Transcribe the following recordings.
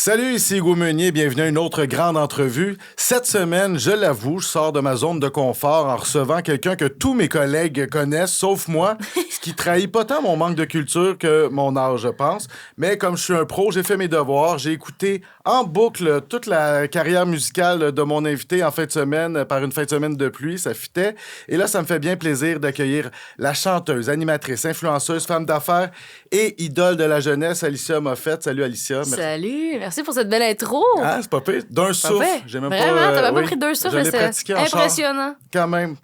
Salut, ici Hugo Meunier, bienvenue à une autre grande entrevue. Cette semaine, je l'avoue, je sors de ma zone de confort en recevant quelqu'un que tous mes collègues connaissent, sauf moi, ce qui trahit pas tant mon manque de culture que mon âge, je pense. Mais comme je suis un pro, j'ai fait mes devoirs, j'ai écouté en boucle toute la carrière musicale de mon invité en fin de semaine, par une fin de semaine de pluie, ça fitait. Et là, ça me fait bien plaisir d'accueillir la chanteuse, animatrice, influenceuse, femme d'affaires et idole de la jeunesse, Alicia Moffett. Salut Alicia. Merci. Salut, merci pour cette belle intro. Ah, c'est pas pire. D'un souffle. J'ai même Vraiment, t'as même pas pris deux souffles. Je l'ai pratiqué en impressionnant. Char, quand même.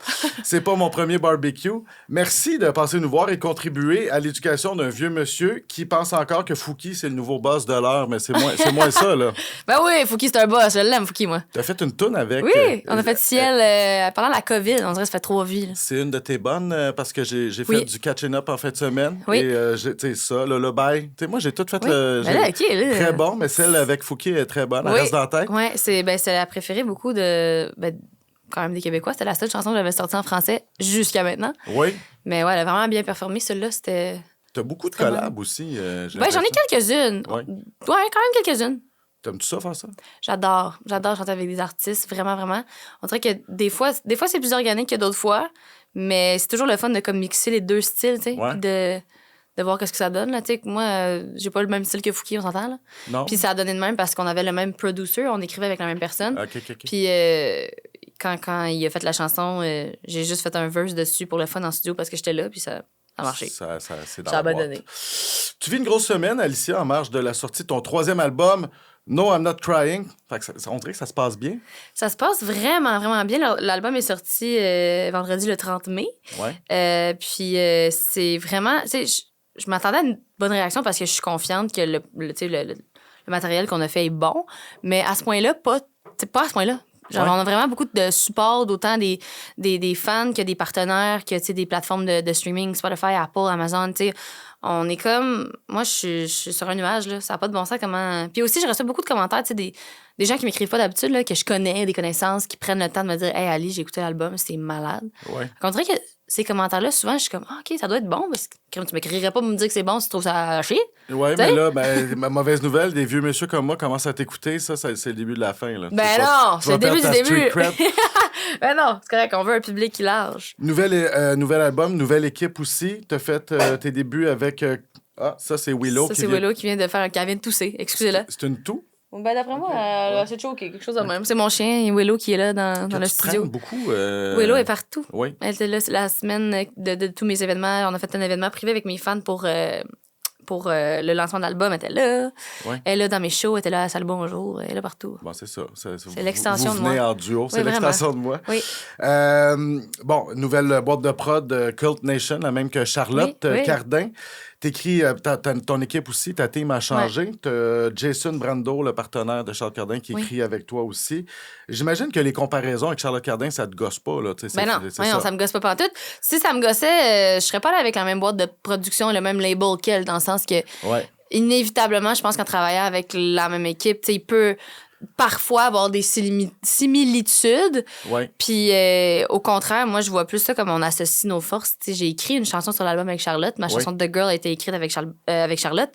C'est pas mon premier barbecue. Merci de passer nous voir et contribuer à l'éducation d'un vieux monsieur qui pense encore que Fouki, c'est le nouveau boss de l'heure, mais c'est moins ça, là. Ben oui, Fouki, c'est un boss. Je l'aime, Fouki, moi. T'as fait une toune avec... Oui, on a fait Ciel pendant la COVID. On dirait que ça fait 3 vies. Là. C'est une de tes bonnes parce que j'ai Oui. fait du catching up en fin de semaine. Oui. Et tu sais, ça, le bail. Tu sais, moi, j'ai tout fait Oui. Ben là, OK, là. très bon, mais celle avec Fouki est très bonne. Elle reste dans la tête. Oui, c'est la préférée beaucoup de... quand même des Québécois. C'était la seule chanson que j'avais sortie en français jusqu'à maintenant. Oui. Mais ouais, elle a vraiment bien performé. Celle-là, c'était... T'as beaucoup de collabs aussi. J'en ai quelques-unes. Ouais. Ouais, quand même quelques-unes. T'aimes-tu ça, faire ça? J'adore chanter avec des artistes, vraiment, vraiment. On dirait que des fois c'est plus organique que d'autres fois, mais c'est toujours le fun de comme mixer les deux styles, tu sais, Ouais. puis de voir qu'est-ce que ça donne, là, tu sais. Moi, j'ai pas le même style que Fouki, on s'entend, là. Non? Puis ça a donné de même parce qu'on avait le même producer, on écrivait avec la même personne. OK. Puis quand il a fait la chanson, j'ai juste fait un verse dessus pour le fun en studio parce que j'étais là, puis ça a marché. Ça c'est dans Ça a la bien boîte. donné. Tu vis une grosse semaine, Alicia, en marge de la sortie de ton 3e album, No, I'm Not Crying. Fait que on dirait que ça se passe bien. Ça se passe vraiment, vraiment bien. L'album est sorti vendredi le 30 mai. Ouais. Puis c'est vraiment... Tu sais, je m'attendais à une bonne réaction parce que je suis confiante que le matériel qu'on a fait est bon. Mais à ce point-là, pas à ce point-là. Genre, Ouais. on a vraiment beaucoup de support, d'autant des fans que des partenaires, que des plateformes de streaming, Spotify, Apple, Amazon, tu sais. On est comme... Moi, je suis sur un nuage, là. Ça n'a pas de bon sens comment... Puis aussi, je reçois beaucoup de commentaires, tu sais, des gens qui m'écrivent pas d'habitude, là, que je connais, des connaissances, qui prennent le temps de me dire « Hey, Ali, j'ai écouté l'album, c'était malade. » Ouais. On dirait que ces commentaires-là, souvent, je suis comme ah, OK, ça doit être bon, parce que tu m'écrirais pas pour me dire que c'est bon si tu trouves ça à chier. Ouais, T'sais? mais là, ma mauvaise nouvelle, des vieux messieurs comme moi commencent à t'écouter. Ça c'est le début de la fin. Là. Ben non, c'est le début du début. Cred. Ben non, c'est correct, on veut un public qui large. Nouvel album, nouvelle équipe aussi. T'as fait tes débuts avec... ça, c'est Willow. Ça, c'est Willow qui vient de tousser. Excusez-la. C'est une toux? Ben d'après moi, elle s'est choquée, quelque chose de même. C'est mon chien, Willow, qui est là dans le tu studio. traînes beaucoup. Willow est partout. Oui. Elle était là la semaine de tous mes événements. On a fait un événement privé avec mes fans pour le lancement de l'album. Elle était là. Ouais. Elle est là dans mes shows. Elle était là à la salle Bonjour. Elle est là partout. Bon, c'est ça. C'est l'extension de Vous venez moi. en duo. C'est Oui, l'extension de moi. Oui. Bon, nouvelle boîte de prod, Cult Nation, la même que Charlotte Oui. Cardin. T'écris, ton équipe aussi, ta team a changé. T'as Jason Brando, le partenaire de Charlotte Cardin, qui écrit avec toi aussi. J'imagine que les comparaisons avec Charlotte Cardin, ça te gosse pas, là. Ben non, ça me gosse pas pantoute. Si ça me gossait, je serais pas là avec la même boîte de production et le même label qu'elle, dans le sens que, inévitablement, je pense qu'en travaillant avec la même équipe, il peut parfois avoir des similitudes. Ouais. Puis, au contraire, moi, je vois plus ça comme on associe nos forces. T'sais, j'ai écrit une chanson sur l'album avec Charlotte. Ma chanson The Girl a été écrite avec Charlotte.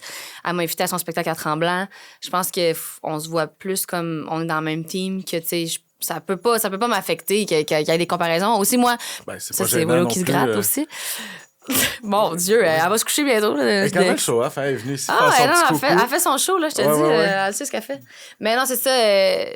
Elle m'a invitée à son spectacle à Tremblant. Je pense qu'on se voit plus comme on est dans le même team que, tu sais, ça peut pas m'affecter qu'il y ait des comparaisons. Aussi, moi, ça, c'est Willow qui se gratte aussi. Mon Dieu, elle va se coucher bientôt. Elle est quand même show off, elle est venue ici faire son petit coucou. Elle fait son show, là, je te dis. Elle sait ce qu'elle fait. Mais non, c'est ça.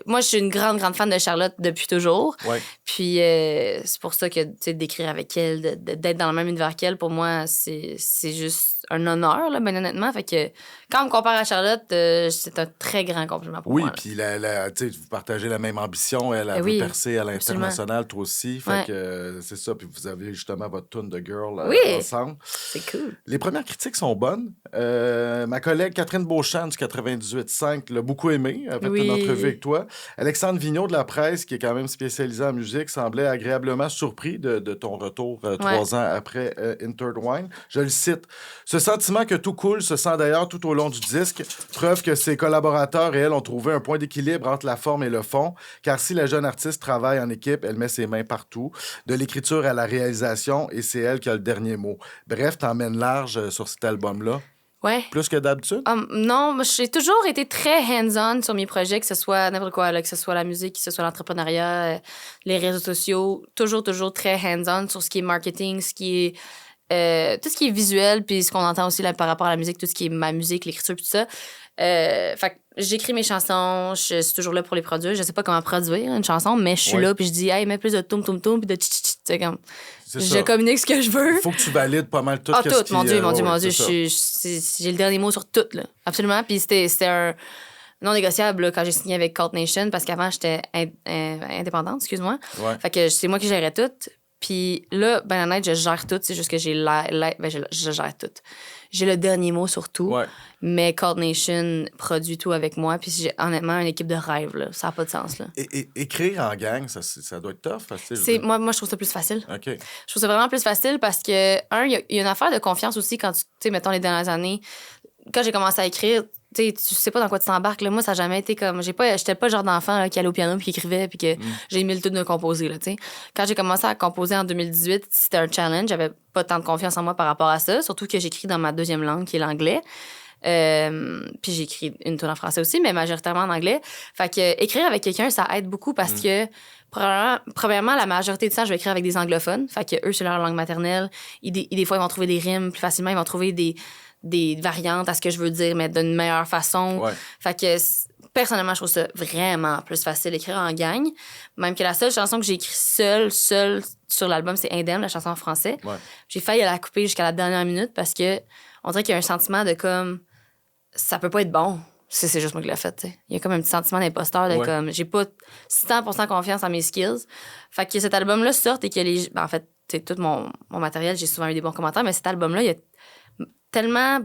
Moi, je suis une grande, grande fan de Charlotte depuis toujours. Ouais. Puis c'est pour ça que, tu sais, d'écrire avec elle, d'être dans le même univers qu'elle, pour moi, c'est juste un honneur, là, ben honnêtement. Fait que quand on me compare à Charlotte, c'est un très grand compliment pour moi. Oui, puis vous partagez la même ambition. Elle veut percer à l'international, toi aussi. Fait que c'est ça. Puis vous avez justement votre tune de Girl ensemble. C'est cool. Les premières critiques sont bonnes. Ma collègue Catherine Beauchamp du 98.5 l'a beaucoup aimé. Elle a fait une entrevue avec toi. Alexandre Vigneault de La Presse, qui est quand même spécialisé en musique, semblait agréablement surpris de ton retour 3 ans après Intertwine. Je le cite. Ce sentiment que tout coule se sent d'ailleurs tout au long du disque. Preuve que ses collaborateurs et elle ont trouvé un point d'équilibre entre la forme et le fond. Car si la jeune artiste travaille en équipe, elle met ses mains partout. De l'écriture à la réalisation, et c'est elle qui a le dernier mot. Bref, t'emmènes large sur cet album-là. Ouais. Plus que d'habitude? Non, moi, j'ai toujours été très hands-on sur mes projets, que ce soit n'importe quoi, là, que ce soit la musique, que ce soit l'entrepreneuriat, les réseaux sociaux. Toujours très hands-on sur ce qui est marketing, ce qui est tout ce qui est visuel, puis ce qu'on entend aussi là, par rapport à la musique, tout ce qui est ma musique, l'écriture, tout ça. Fait que j'écris mes chansons, je suis toujours là pour les produire. Je sais pas comment produire une chanson, mais je suis là, puis je dis, hey, mets plus de toum-toum-toum, puis de tch-tch-tch. C'est comme. Je communique ce que je veux. Il faut que tu valides pas mal tout. Tout, mon Dieu. J'ai le dernier mot sur tout, là. Absolument. Puis c'était un non négociable là, quand j'ai signé avec Cult Nation, parce qu'avant, j'étais indépendante, excuse-moi. Ouais. Fait que c'est moi qui gérais tout. Puis là, ben honnête, je gère tout. C'est juste que je gère tout. J'ai le dernier mot sur tout. Ouais. Mais Cult Nation produit tout avec moi. Puis j'ai honnêtement une équipe de rêve. Là. Ça n'a pas de sens. Là. Et écrire en gang, ça doit être tough. Moi, je trouve ça plus facile. OK. Je trouve ça vraiment plus facile parce que, il y a une affaire de confiance aussi quand tu sais, mettons, les dernières années. Quand j'ai commencé à écrire, tu sais pas dans quoi tu t'embarques. Là. Moi, ça n'a jamais été comme. J'étais pas le genre d'enfant là, qui allait au piano puis qui écrivait puis que j'ai mis le tout de composer. Là, t'sais. Quand j'ai commencé à composer en 2018, c'était un challenge. J'avais pas tant de confiance en moi par rapport à ça. Surtout que j'écris dans ma deuxième langue, qui est l'anglais. Puis j'écris une tonne en français aussi, mais majoritairement en anglais. Fait que écrire avec quelqu'un, ça aide beaucoup parce que, premièrement, la majorité du temps, je vais écrire avec des anglophones. Fait que eux, c'est leur langue maternelle. Des fois, ils vont trouver des rimes plus facilement. Ils vont trouver des variantes à ce que je veux dire, mais d'une meilleure façon. Ouais. Fait que, personnellement, je trouve ça vraiment plus facile d'écrire en gang. Même que la seule chanson que j'ai écrite seule sur l'album, c'est Indemne, la chanson en français. Ouais. J'ai failli la couper jusqu'à la dernière minute parce que on dirait qu'il y a un sentiment de comme ça peut pas être bon. C'est juste moi qui l'ai fait, t'sais. Il y a comme un petit sentiment d'imposteur de comme j'ai pas 100% confiance en mes skills. Fait que cet album-là sort et que en fait, tout mon matériel, j'ai souvent eu des bons commentaires, mais cet album-là, il y a tellement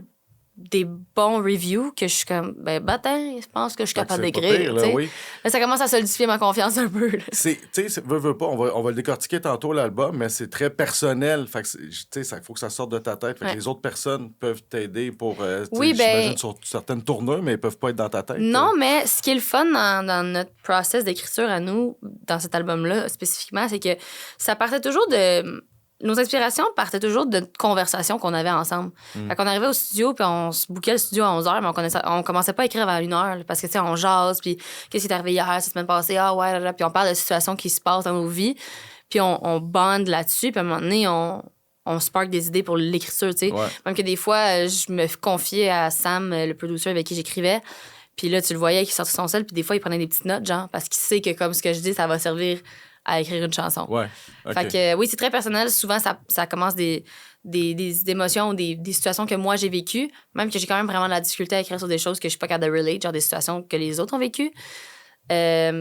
des bons reviews que je suis comme, je pense que je suis capable d'écrire. Oui. Là, ça commence à solidifier ma confiance un peu. Tu sais, veux pas, on va le décortiquer tantôt l'album, mais c'est très personnel. Fait que, tu sais, il faut que ça sorte de ta tête. Fait que les autres personnes peuvent t'aider pour, j'imagine, sur certaines tournures, mais ils peuvent pas être dans ta tête. Non, mais ce qui est le fun dans notre process d'écriture à nous, dans cet album-là spécifiquement, c'est que ça partait toujours de. Nos inspirations partaient toujours de conversations qu'on avait ensemble. Fait qu'on arrivait au studio, puis on se bookait le studio à 11h, mais on commençait pas à écrire avant 1h, là, parce que, tu sais, on jase, puis qu'est-ce qui est arrivé hier, cette semaine passée, puis on parle de situations qui se passent dans nos vies, puis on bande là-dessus, puis à un moment donné, on spark des idées pour l'écriture, tu sais. Ouais. Même que des fois, je me confiais à Sam, le producer avec qui j'écrivais, puis là, tu le voyais qui sortait son sel, puis des fois, il prenait des petites notes, genre, parce qu'il sait que comme ce que je dis, ça va servir à écrire une chanson. Ouais. Okay. Fait que oui, c'est très personnel. Souvent, ça commence des émotions ou des situations que moi, j'ai vécues. Même que j'ai quand même vraiment de la difficulté à écrire sur des choses que je suis pas capable de relate, genre des situations que les autres ont vécues.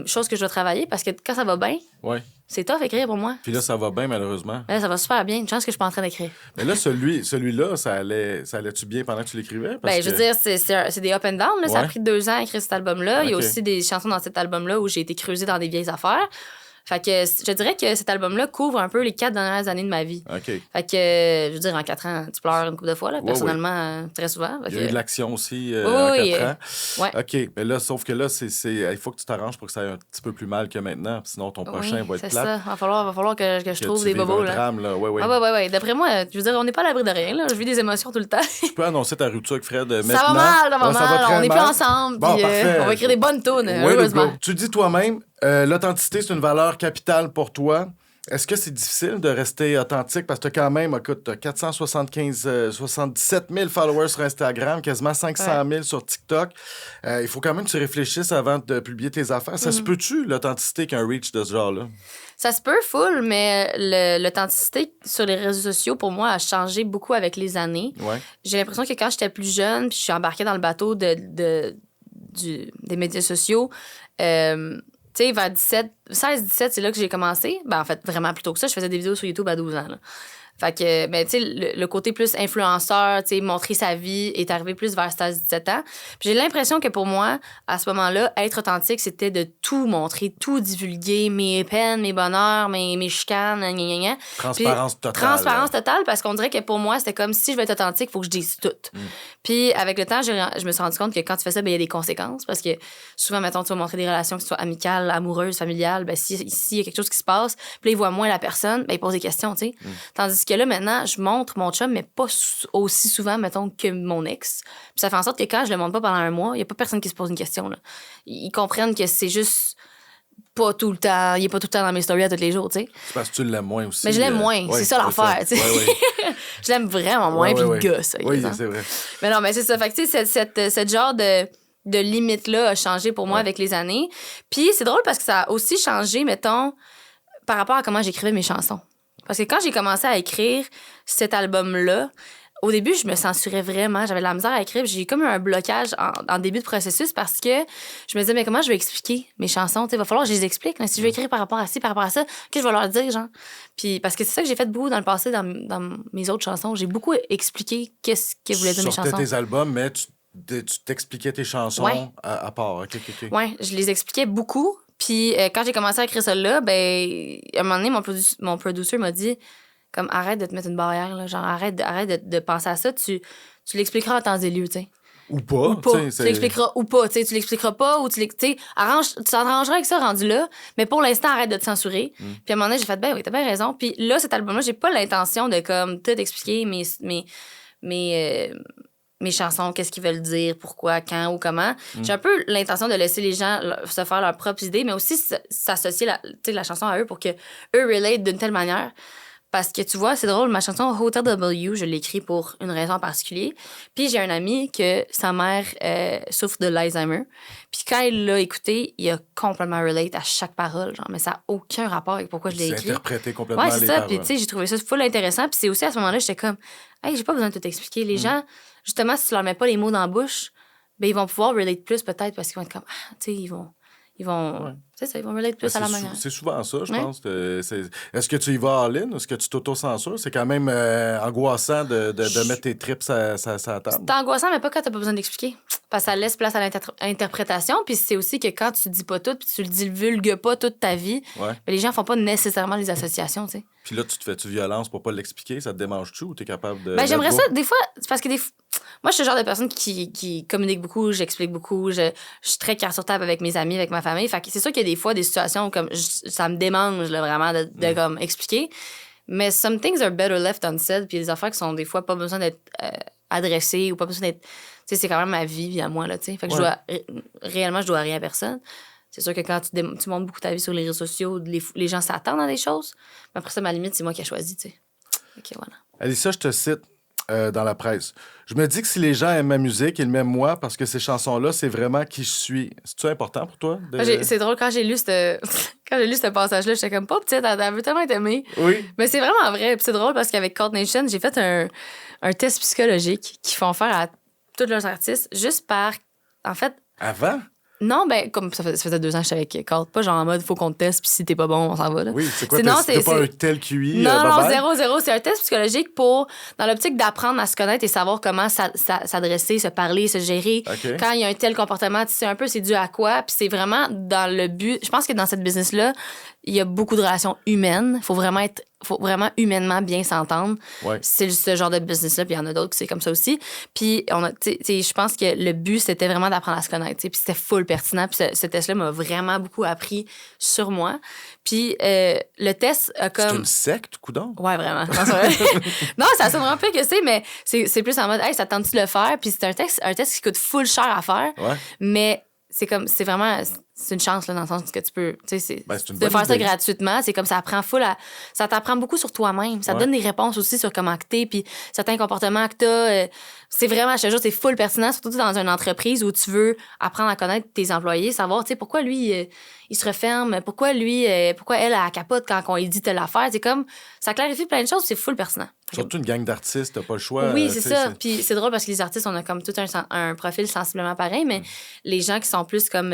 Chose que je dois travailler parce que quand ça va bien, c'est tough écrire pour moi. Puis là, ça va bien, malheureusement. Là, ça va super bien. Une chance que je suis pas en train d'écrire. Mais là, celui-là, ça allait-tu bien pendant que tu l'écrivais? Je veux dire, c'est des up and down. Là. Ça a pris 2 ans à écrire cet album-là. Okay. Il y a aussi des chansons dans cet album-là où j'ai été creusée dans des vieilles affaires. Fait que je dirais que cet album-là couvre un peu les 4 dernières années de ma vie. OK. Fait que, je veux dire, en 4 ans, tu pleures une couple de fois, là, personnellement, très souvent. Il y a eu de l'action aussi en 4 ans. Ouais. OK. Mais là, sauf que là, il faut que tu t'arranges pour que ça aille un petit peu plus mal que maintenant. Sinon, ton prochain va être plate. C'est ça. Va falloir que je trouve des bobos. Là. Drame, là. Ouais. D'après moi, je veux dire, on n'est pas à l'abri de rien. Là. Je vis des émotions tout le temps. Tu peux annoncer ta rupture avec Fred maintenant. Ça va mal. On n'est plus ensemble. Bon, puis, on va écrire des bonnes tunes, heureusement. Tu dis toi-même, l'authenticité, c'est une valeur capitale pour toi. Est-ce que c'est difficile de rester authentique? Parce que tu as quand même, écoute, 77 000 followers sur Instagram, quasiment 500 000 sur TikTok. Il faut quand même que tu réfléchisses avant de publier tes affaires. Ça se peut-tu, l'authenticité, qu'un reach de ce genre-là? Ça se peut, full, mais l'authenticité sur les réseaux sociaux, pour moi, a changé beaucoup avec les années. Ouais. J'ai l'impression que quand j'étais plus jeune, puis je suis embarquée dans le bateau des médias sociaux, tu sais, vers 16-17, c'est là que j'ai commencé. En fait, vraiment plus tôt que ça. Je faisais des vidéos sur YouTube à 12 ans. Là. Fait que, tu sais, le côté plus influenceur, tu sais, montrer sa vie est arrivé plus vers 16-17 ans. Puis j'ai l'impression que pour moi, à ce moment-là, être authentique, c'était de tout montrer, tout divulguer, mes peines, mes bonheurs, mes chicanes, gna gna gna. Transparence totale. Transparence totale, parce qu'on dirait que pour moi, c'était comme si je veux être authentique, il faut que je dise tout. Puis avec le temps, je me suis rendu compte que quand tu fais ça, il y a des conséquences. Parce que souvent, mettons, tu vas montrer des relations qui soient amicales, amoureuses, familiales. Si il y a quelque chose qui se passe, puis là, ils voient moins la personne, ils posent des questions, tu sais. Tandis que là, maintenant, je montre mon chum, mais pas aussi souvent, mettons, que mon ex. Puis ça fait en sorte que quand je le montre pas pendant un mois, il y a pas personne qui se pose une question, là. Ils comprennent que c'est juste pas tout le temps... Il est pas tout le temps dans mes stories à tous les jours, tu sais. C'est parce que tu l'aimes moins aussi. Mais je l'aime moins. C'est ça l'affaire, tu sais. Je l'aime vraiment moins, puis le gars, ça. Oui, c'est vrai. Mais non, mais c'est ça. Fait que, tu sais, cette genre de limite-là a changé pour moi avec les années. Puis c'est drôle parce que ça a aussi changé, mettons, par rapport à comment j'écrivais mes chansons. Parce que quand j'ai commencé à écrire cet album-là, au début, je me censurais vraiment. J'avais de la misère à écrire. J'ai comme eu un blocage en début de processus parce que je me disais, mais comment je vais expliquer mes chansons? Il va falloir que je les explique. Mais si je veux écrire par rapport à ci, par rapport à ça, qu'est-ce que je vais leur dire, genre? Puis parce que c'est ça que j'ai fait beaucoup dans le passé, dans mes autres chansons. J'ai beaucoup expliqué qu'est-ce que voulaient dire mes chansons. Tu sortais tes albums, mais tu t'expliquais tes chansons à part. OK. Oui, je les expliquais beaucoup. Puis quand j'ai commencé à écrire ça là, ben, à un moment donné, mon producer m'a dit, comme, arrête de te mettre une barrière, là. Genre, arrête de penser à ça. Tu l'expliqueras en temps et lieu, tu sais. Ou pas. Tu l'expliqueras ou pas, tu sais. Tu l'expliqueras pas ou tu t'arrangeras avec ça rendu là. Mais pour l'instant, arrête de te censurer. Puis à un moment donné, j'ai fait, ben oui, t'as bien raison. Puis là, cet album-là, j'ai pas l'intention de, comme, tout expliquer mes chansons, qu'est-ce qu'ils veulent dire, pourquoi, quand ou comment. J'ai un peu l'intention de laisser les gens se faire leurs propres idées, mais aussi s'associer la chanson à eux pour que eux relate d'une telle manière. Parce que tu vois, c'est drôle, ma chanson Hotel W, je l'ai écrite pour une raison en particulier. Puis j'ai un ami que sa mère souffre de l'Alzheimer. Puis quand il l'a écouté, il a complètement relate à chaque parole, genre, mais ça n'a aucun rapport avec pourquoi je l'ai écrit. C'est interprété complètement les paroles. Puis tu sais, j'ai trouvé ça full intéressant. Puis c'est aussi à ce moment-là, j'étais comme, hey, j'ai pas besoin de tout expliquer. Les gens, justement, si tu leur mets pas les mots dans la bouche, ben ils vont pouvoir relate plus peut-être parce qu'ils vont être comme, tu sais, ils vont c'est ça, ils vont relate plus à la manière. C'est souvent ça, je pense. Est-ce que tu y vas all-in? Est-ce que tu t'auto-censures? C'est quand même angoissant de mettre tes trips à la table. C'est angoissant, mais pas quand t'as pas besoin d'expliquer. Parce que ça laisse place à l'interprétation. Puis c'est aussi que quand tu dis pas tout, puis tu le divulgues pas toute ta vie, ben les gens font pas nécessairement les associations, tu sais. Puis là, tu te fais-tu violence pour pas l'expliquer? Ça te démange-tu ou t'es capable de... Ben j'aimerais ça, des fois, c'est parce que moi, je suis le genre de personne qui communique beaucoup, j'explique beaucoup, je suis très carte sur table avec mes amis, avec ma famille. Fait que c'est sûr qu'il y a des fois des situations où comme ça me démange là, vraiment de comme expliquer. Mais some things are better left unsaid. Puis il y a des affaires qui sont des fois pas besoin d'être adressées ou pas besoin d'être... Tu sais, c'est quand même ma vie à moi, là, tu sais. Fait que réellement, je dois rien à personne. C'est sûr que quand tu montres beaucoup ta vie sur les réseaux sociaux, les gens s'attendent à des choses. Mais après ça, ma limite, c'est moi qui ai choisi, tu sais. OK, voilà. Alicia, je te cite dans la presse. Je me dis que si les gens aiment ma musique, ils m'aiment moi parce que ces chansons-là, c'est vraiment qui je suis. C'est-tu important pour toi? C'est drôle, quand j'ai lu ce passage-là, j'étais comme, pas petite, elle veut tellement être aimée. Oui. Mais c'est vraiment vrai. Puis c'est drôle parce qu'avec Court Nation, j'ai fait un test psychologique qu'ils font faire à tous leurs artistes juste par... En fait... Avant? Non, ben, comme ça faisait 2 ans que j'étais avec Court. Pas genre en mode, faut qu'on te teste, puis si t'es pas bon, on s'en va, là. Oui, c'est quoi? C'est pas un tel QI? Non, 0. C'est un test psychologique dans l'optique d'apprendre à se connaître et savoir comment s'adresser, se parler, se gérer. Okay. Quand il y a un tel comportement, tu sais un peu c'est dû à quoi. Puis c'est vraiment dans le but... Je pense que dans cette business-là, il y a beaucoup de relations humaines. Faut vraiment humainement bien s'entendre. Ouais. C'est ce genre de business-là, puis il y en a d'autres qui c'est comme ça aussi. Puis je pense que le but, c'était vraiment d'apprendre à se connaître. Puis c'était full pertinent. Puis ce test-là m'a vraiment beaucoup appris sur moi. Puis le test a comme... C'est une secte, coudonc? Ouais, vraiment. Non, ça sonne vraiment plus que c'est, mais c'est plus en mode, hey, ça tente-tu de le faire? Puis c'est un test qui coûte full cher à faire. Ouais. Mais c'est vraiment... C'est une chance, là, dans le sens que tu peux... Tu sais, de faire ça gratuitement, c'est comme ça apprend ça t'apprend beaucoup sur toi-même. Ça te donne des réponses aussi sur comment que t'es, puis certains comportements que t'as. C'est vraiment, je te jure, c'est full pertinent, surtout dans une entreprise où tu veux apprendre à connaître tes employés, savoir, tu sais, pourquoi lui, il se referme, pourquoi elle capote quand on lui dit telle affaire. C'est comme, ça clarifie plein de choses, c'est full pertinent. Surtout une gang d'artistes, t'as pas le choix. Oui, c'est ça. Puis c'est drôle parce que les artistes, on a comme tout un profil sensiblement pareil, mais les gens qui sont plus comme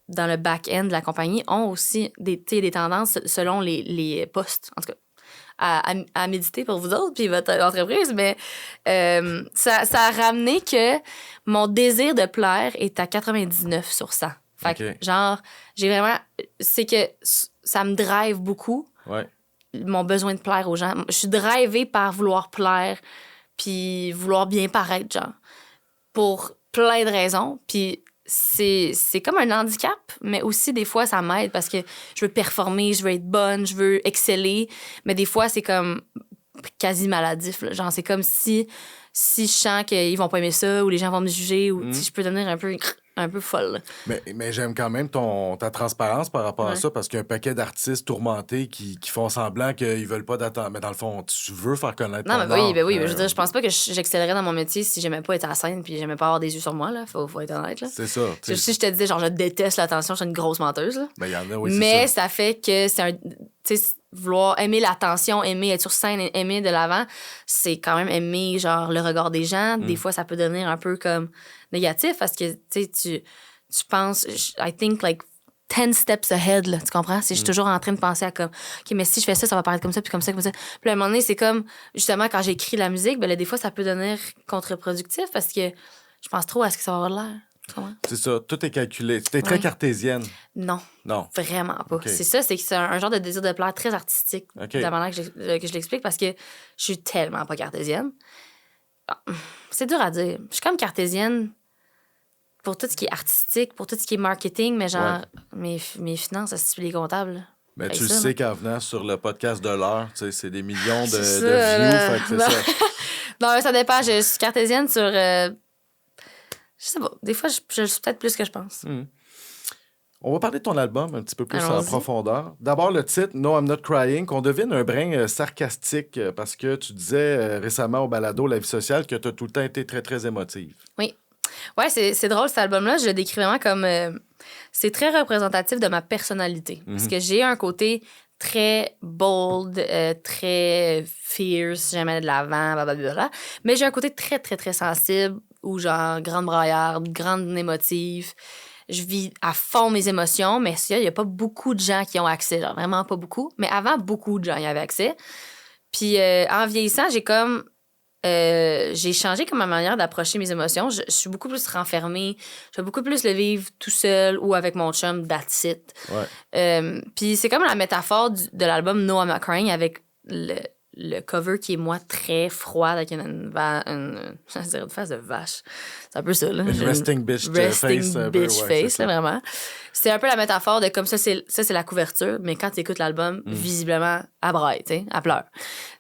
dans le back-end de la compagnie ont aussi des tendances selon les postes, en tout cas, à méditer pour vous autres puis votre entreprise. Mais ça a ramené que mon désir de plaire est à 99 sur 100. Fait que, genre, j'ai vraiment... C'est que ça me drive beaucoup. Ouais. Mon besoin de plaire aux gens. Je suis drivée par vouloir plaire puis vouloir bien paraître, genre, pour plein de raisons. Puis c'est comme un handicap, mais aussi, des fois, ça m'aide parce que je veux performer, je veux être bonne, je veux exceller. Mais des fois, c'est comme quasi maladif. Là. Genre, c'est comme si je sens qu'ils vont pas aimer ça ou les gens vont me juger ou je peux devenir un peu folle. Mais j'aime quand même ta transparence par rapport à ça parce qu'il y a un paquet d'artistes tourmentés qui font semblant qu'ils veulent pas d'attendre. Mais dans le fond, tu veux faire connaître ton art. Oui. Je veux dire, je pense pas que j'excellerais dans mon métier si j'aimais pas être à la scène puis j'aimais pas avoir des yeux sur moi. Là. Faut être honnête. Là. C'est ça. Si je te disais, genre, je déteste l'attention, je suis une grosse menteuse. Là. Ben, y en a, oui, mais ça fait que c'est un... Tu sais, vouloir aimer l'attention, aimer être sur scène, aimer de l'avant, c'est quand même aimer, genre, le regard des gens. Des fois, ça peut devenir un peu comme négatif parce que, tu sais, tu penses, I think, like, 10 steps ahead, là, tu comprends? C'est je suis toujours en train de penser à comme, OK, mais si je fais ça, ça va paraître comme ça, puis comme ça, comme ça. Puis à un moment donné, c'est comme, justement, quand j'écris la musique, ben là, des fois, ça peut devenir contre-productif parce que je pense trop à ce que ça va avoir l'air. C'est ça, tout est calculé. Tu es très cartésienne. Non. Vraiment pas. Okay. C'est ça, c'est que c'est un genre de désir de plaire très artistique, de la manière que je l'explique, parce que je suis tellement pas cartésienne. C'est dur à dire. Je suis comme cartésienne pour tout ce qui est artistique, pour tout ce qui est marketing, mais genre, mes finances, c'est les comptables. Mais tu le sais qu'en venant sur le podcast de l'heure, tu sais, c'est des millions de views, fait que c'est ça. Non, ça dépend. Je suis cartésienne sur... Je sais pas. Des fois, je suis peut-être plus que je pense. On va parler de ton album un petit peu plus en profondeur. D'abord, le titre « No, I'm Not Crying », qu'on devine un brin sarcastique parce que tu disais récemment au balado La vie sociale que tu as tout le temps été très, très émotive. Oui. Ouais, c'est drôle, cet album-là. Je le décris vraiment comme... c'est très représentatif de ma personnalité. Parce que j'ai un côté très bold, très fierce, jamais de l'avant, blablabla. Mais j'ai un côté très, très, très sensible ou genre grande braillarde, grande émotive. Je vis à fond mes émotions, mais il n'y a pas beaucoup de gens qui ont accès, genre vraiment pas beaucoup. Mais avant, beaucoup de gens y avaient accès. Puis en vieillissant, j'ai changé comme ma manière d'approcher mes émotions. Je suis beaucoup plus renfermée. Je vais beaucoup plus le vivre tout seul ou avec mon chum, that's it. Puis c'est comme la métaphore de l'album No I'm Not Crying avec le cover qui est, moi, très froid avec une face de vache. C'est un peu ça, là. Resting bitch face, là, vraiment. C'est un peu la métaphore de comme ça, c'est la couverture, mais quand tu écoutes l'album, visiblement, elle braille, tu sais, elle pleure.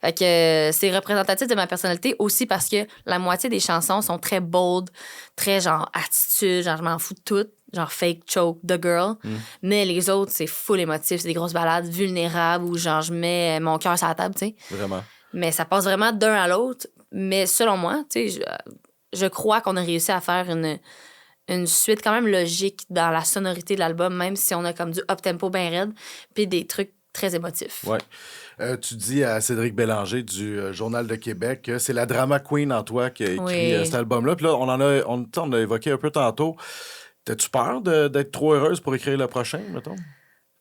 Fait que c'est représentatif de ma personnalité aussi parce que la moitié des chansons sont très bold, très genre attitude, genre je m'en fous de tout. Genre Fake Choke, The Girl. Mais les autres, c'est full émotif. C'est des grosses balades vulnérables où genre je mets mon cœur sur la table, tu sais. Vraiment. Mais ça passe vraiment d'un à l'autre. Mais selon moi, tu sais, je crois qu'on a réussi à faire une suite quand même logique dans la sonorité de l'album, même si on a comme du up-tempo bien raide, puis des trucs très émotifs. Ouais. Tu dis à Cédric Bélanger du Journal de Québec que c'est la drama queen en toi qui a écrit cet album-là. Puis là, on a évoqué un peu tantôt. T'as-tu peur d'être trop heureuse pour écrire le prochain, mettons?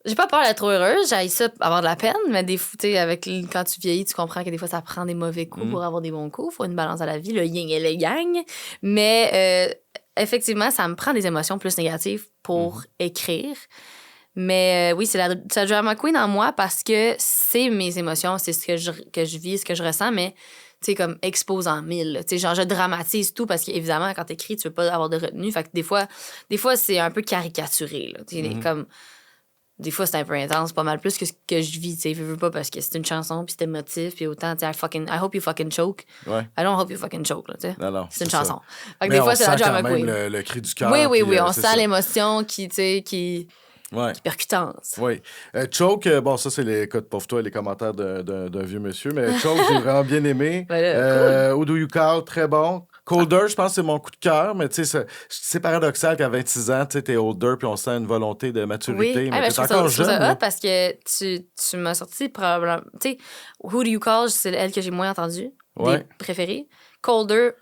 J'ai pas peur d'être trop heureuse. J'ai ça avoir de la peine, mais des fois, quand tu vieillis, tu comprends que des fois, ça prend des mauvais coups pour avoir des bons coups. Faut une balance à la vie, le yin et le yang. Mais effectivement, ça me prend des émotions plus négatives pour écrire. Mais oui, c'est la drama queen en moi parce que c'est mes émotions, c'est ce que je vis, ce que je ressens, mais tu sais, comme expose en mille. Tu sais, genre, je dramatise tout parce qu'évidemment, quand t'écris, tu veux pas avoir de retenue. Fait que des fois c'est un peu caricaturé, là. Tu sais, comme... Des fois, c'est un peu intense, pas mal plus que ce que je vis, tu sais. Je veux pas parce que c'est une chanson, puis c'est émotif, puis autant, tu sais, I hope you fucking choke. Ouais. I don't hope you fucking choke, là, tu sais. Non, c'est une chanson. Fait que des fois, c'est la drama queen. Le cri du cœur. Oui, on sent l'émotion qui, tu sais, qui percutante. Oui. Choke, bon, ça, c'est écoute, pauvre toi, les commentaires d'un vieux monsieur, mais Choke, j'ai vraiment bien aimé. Cool. Who Do You Call, très bon. Colder, je pense que c'est mon coup de cœur, mais tu sais, c'est paradoxal qu'à 26 ans, tu es older, puis on sent une volonté de maturité. Oui, mais t'es encore jeune. Ça parce que tu m'as sorti probablement. Tu sais, Who Do You Call, c'est elle que j'ai moins entendue, des préférées. Colder,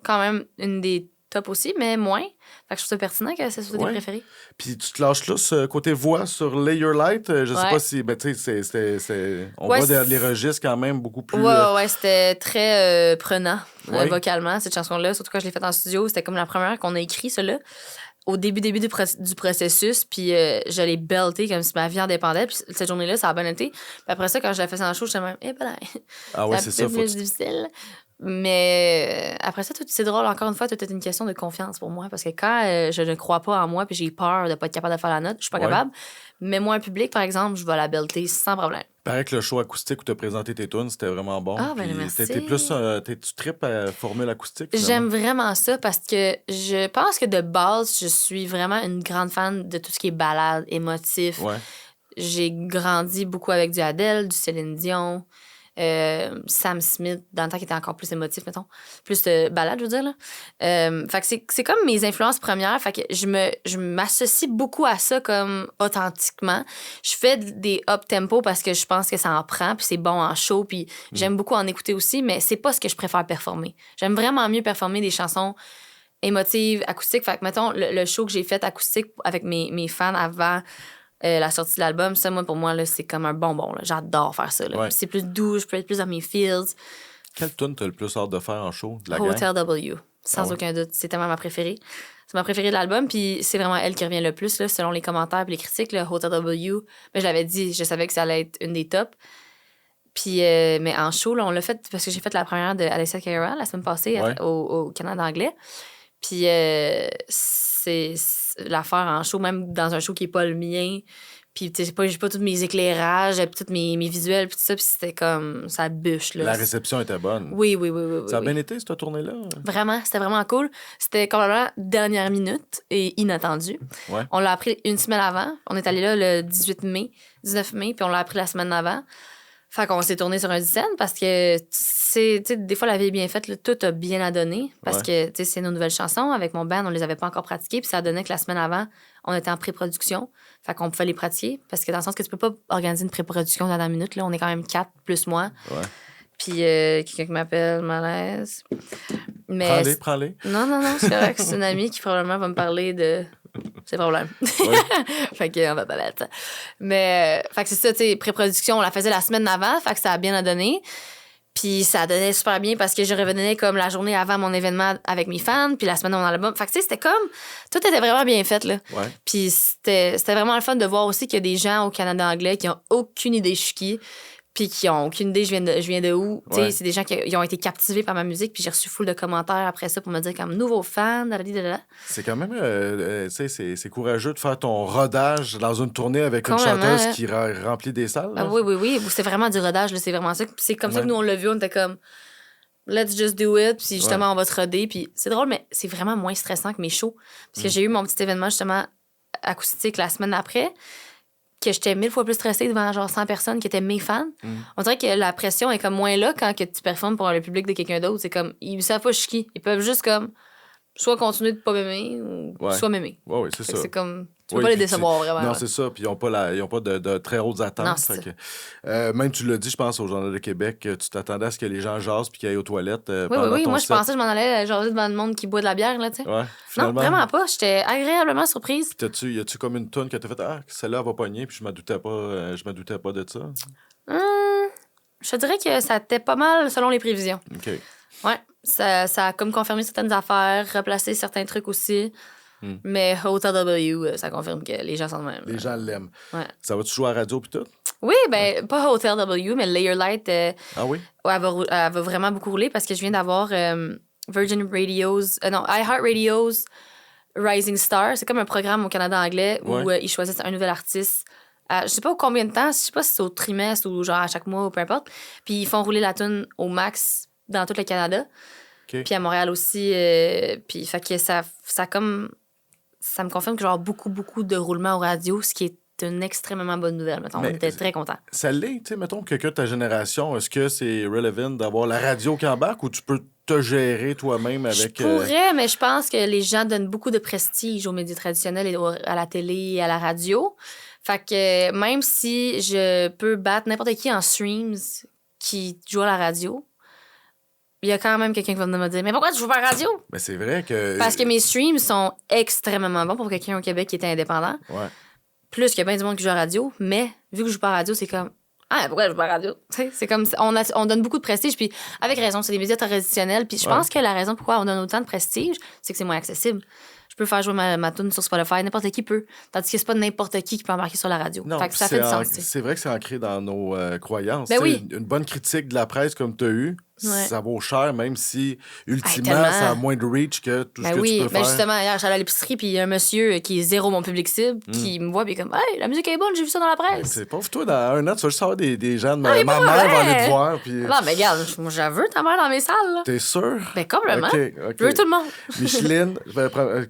quand même, une des top aussi, mais moins. Fait que je trouve ça pertinent que ça soit des préférés. Puis tu te lâches là, ce côté voix sur Lay Your Light. Je sais pas si... Ben, tu sais, on voit les registres quand même beaucoup plus... Ouais, c'était très prenant vocalement, cette chanson-là. Surtout quand je l'ai faite en studio. C'était comme la première qu'on a écrit, celle-là. Au début du processus, puis je l'ai belté comme si ma vie en dépendait. Puis cette journée-là, ça a bien été. Puis après ça, quand je l'ai fait en show, j'étais même... Ah ouais, c'est ça. C'est plus difficile. Mais après ça, c'est drôle, encore une fois, tout est une question de confiance pour moi. Parce que quand je ne crois pas en moi puis j'ai peur de pas être capable de faire la note, je suis pas capable. Mais moi, un public, par exemple, je vais la belter sans problème. Paraît que le show acoustique où tu as présenté tes tunes, c'était vraiment bon. Ah, ben Puis merci. t'es plus, tu tripes à formule acoustique, J'aime finalement? vraiment ça parce que je pense que de base, je suis vraiment une grande fan de tout ce qui est balade, émotif. Ouais. J'ai grandi beaucoup avec du Adele, du Céline Dion, Sam Smith, dans le temps qui était encore plus émotif, mettons. Plus balade, je veux dire, là. Fait que c'est comme mes influences premières. Fait que je m'associe beaucoup à ça comme authentiquement. Je fais des up-tempo parce que je pense que ça en prend, puis c'est bon en show, puis j'aime beaucoup en écouter aussi, mais c'est pas ce que je préfère performer. J'aime vraiment mieux performer des chansons émotives, acoustiques. Fait que, mettons, le show que j'ai fait acoustique avec mes fans avant la sortie de l'album, ça, moi, pour moi, là, c'est comme un bonbon. Là. J'adore faire ça. Là. Ouais. C'est plus doux, je peux être plus dans mes feels. Quelle tune t'as le plus hâte de faire en show de la gang? Hotel W, sans Ah ouais? aucun doute. C'est tellement ma préférée. C'est ma préférée de l'album, puis c'est vraiment elle qui revient le plus, là, selon les commentaires et les critiques. Là, Hotel W, mais je l'avais dit, je savais que ça allait être une des tops. Puis, mais en show, là, on l'a fait parce que j'ai fait la première de Alessia Cara la semaine passée Ouais. au Canada anglais. Puis, c'est l'affaire en show, même dans un show qui n'est pas le mien. Puis, tu sais, j'ai pas tous mes éclairages, tous mes visuels, puis tout ça. Puis, c'était comme, ça bûche, là. La réception était bonne. Oui. Ça a oui. bien été, cette tournée-là? Vraiment, c'était vraiment cool. C'était complètement dernière minute et inattendu. Ouais. On l'a appris une semaine avant. On est allé là le 19 mai, puis on l'a appris la semaine avant. Fait qu'on s'est tourné sur un dizaine parce que, tu sais, des fois, la vie est bien faite, là, tout a bien à donner. Parce Ouais. que, tu sais, c'est nos nouvelles chansons. Avec mon band, on les avait pas encore pratiquées. Puis ça donnait que la semaine avant, on était en pré-production. Fait qu'on pouvait les pratiquer. Parce que dans le sens que tu peux pas organiser une pré-production dans la minute, là. On est quand même 4 plus moi. Ouais. Puis quelqu'un qui m'appelle, malaise. Mais Prends-les. non, c'est correct. C'est une amie qui probablement va me parler de ses problèmes. Ouais. Fait qu'on va parler de ça. Mais, fait que c'est ça, tu sais, pré-production, on la faisait la semaine avant, fait que ça a bien à donner. Puis ça donnait super bien parce que je revenais comme la journée avant mon événement avec mes fans, puis la semaine de mon album. Fait que, tu sais, c'était comme. Tout était vraiment bien fait, là. Ouais. Puis c'était vraiment le fun de voir aussi qu'il y a des gens au Canada anglais qui ont aucune idée je suis qui, puis qui ont aucune idée je viens de où. Tu sais, Ouais. c'est des gens qui ont été captivés par ma musique, puis j'ai reçu full de commentaires après ça pour me dire comme nouveau fan, dadadidada. C'est quand même, tu sais, c'est courageux de faire ton rodage dans une tournée avec une Complètement, chanteuse hein. qui remplit des salles. Ah là. oui. C'est vraiment du rodage, là, c'est vraiment ça. Puis c'est comme ça Ouais. que nous, on l'a vu, on était comme, let's just do it. Puis justement, on va se roder. Puis c'est drôle, mais c'est vraiment moins stressant que mes shows. Parce que j'ai eu mon petit événement, justement, acoustique la semaine après, que j'étais 1000 fois plus stressée devant genre 100 personnes qui étaient mes fans. On dirait que la pression est comme moins là quand que tu performes pour le public de quelqu'un d'autre. C'est comme, ils savent pas je suis qui. Ils peuvent juste comme, soit continuer de pas m'aimer ou Ouais. soit m'aimer. Ouais, c'est Fait ça. que c'est comme, tu peux Oui, pas les puis décevoir vraiment. Non, là. c'est ça. Puis ils n'ont pas, de très hautes attentes. Non, c'est Fait que, même tu l'as dit, je pense, au Journal de Québec, que tu t'attendais à ce que les gens jasent puis qu'ils aillent aux toilettes pendant Oui. ton Moi, je set. pensais que je m'en allais genre devant le monde qui boit de la bière, là, tu sais. Ouais, Non, finalement. vraiment pas. J'étais agréablement surprise. Y a-tu comme une toune que t'as fait, ah, celle-là elle va pogner, puis je me doutais pas de ça. Je te dirais que ça était pas mal selon les prévisions. OK. Ouais, ça a comme confirmé certaines affaires, replacé certains trucs aussi. Mais Hotel W, ça confirme que les gens sont de même. Les gens l'aiment. Ouais. Ça va-tu jouer à la radio puis tout? Oui, ben pas Hotel W, mais Layer Light, Ah oui? ouais, elle va vraiment beaucoup rouler parce que je viens d'avoir Virgin Radio's, iHeart Radio's Rising Star. C'est comme un programme au Canada anglais où Ouais. ils choisissent un nouvel artiste. Je sais pas combien de temps, je sais pas si c'est au trimestre ou genre à chaque mois ou peu importe. Puis ils font rouler la tune au max dans tout le Canada. OK. Puis à Montréal aussi. Puis fait que ça me confirme que genre beaucoup de roulements au radio, ce qui est une extrêmement bonne nouvelle. Mettons. On Mais- était très contents. Ça l'est, tu sais, mettons, quelqu'un de ta génération, est-ce que c'est relevant d'avoir la radio qui embarque ou tu peux te gérer toi-même avec... Je pourrais, mais je pense que les gens donnent beaucoup de prestige aux médias traditionnels et à la télé et à la radio. Fait que même si je peux battre n'importe qui en streams qui joue à la radio, il y a quand même quelqu'un qui va venir me dire « Mais pourquoi tu joues pas à la radio? Mais c'est vrai que... » Parce que mes streams sont extrêmement bons pour quelqu'un au Québec qui était indépendant. Ouais. Plus qu'il y a bien du monde qui joue à la radio, mais vu que je joue pas à la radio, c'est comme ah, pourquoi je joue pas à la radio? Tu sais, c'est comme on donne beaucoup de prestige, puis avec raison, c'est des médias traditionnels. Puis je pense que la raison pourquoi on donne autant de prestige, c'est que c'est moins accessible. Je peux faire jouer ma tune sur Spotify, n'importe qui peut. Tandis que c'est pas n'importe qui peut embarquer sur la radio. Non, Fait que ça fait du sens. Tu sais. c'est vrai que c'est ancré dans nos croyances. Ben Tu sais, oui. Une bonne critique de la presse comme tu as eu, ça vaut cher, même si, ultimement, tellement. ça a moins de reach que tout ce que tu peux faire. Justement, hier, j'allais à l'épicerie, puis il y a un monsieur qui est zéro mon public cible, qui me voit, puis comme, hey, la musique est bonne, j'ai vu ça dans la presse. C'est pauvre, toi, dans un an, tu vas juste avoir des gens de ma mère va aller te voir. Puis... Non, mais regarde, moi, j'avoue ta mère dans mes salles. Là. T'es sûr? Ben, complètement. Okay. Je veux tout le monde. Micheline,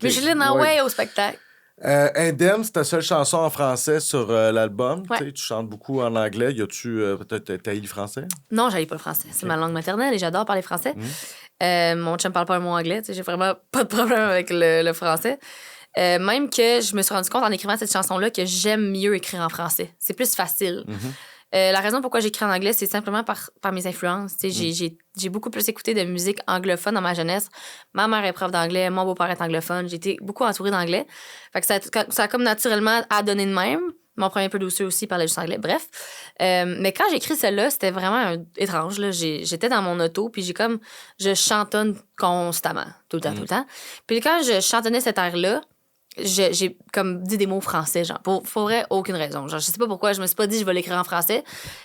Micheline, ouais, au spectacle. Indemne, c'est ta seule chanson en français sur l'album. Ouais. Tu chantes beaucoup en anglais. Y a-tu peut-être taillé le français? Non, j'avais pas le français. C'est ma langue maternelle et j'adore parler français. Mon chum parle pas un mot anglais. J'ai vraiment pas de problème avec le français. Même que je me suis rendu compte en écrivant cette chanson-là que j'aime mieux écrire en français. C'est plus facile. La raison pourquoi j'écris en anglais, c'est simplement par mes influences. J'ai beaucoup plus écouté de musique anglophone dans ma jeunesse. Ma mère est prof d'anglais, mon beau-père est anglophone. J'ai été beaucoup entourée d'anglais. Fait que ça a comme naturellement à donner de même. Mon premier peu douceur aussi parlait juste anglais. Bref. Mais quand j'ai écrit celle-là, c'était vraiment étrange. Là. J'étais dans mon auto, puis je chantonne constamment, tout le temps. Puis quand je chantonnais cet air-là, j'ai comme dit des mots français, genre, pour vrai, aucune raison. Genre, je sais pas pourquoi, je me suis pas dit je vais l'écrire en français.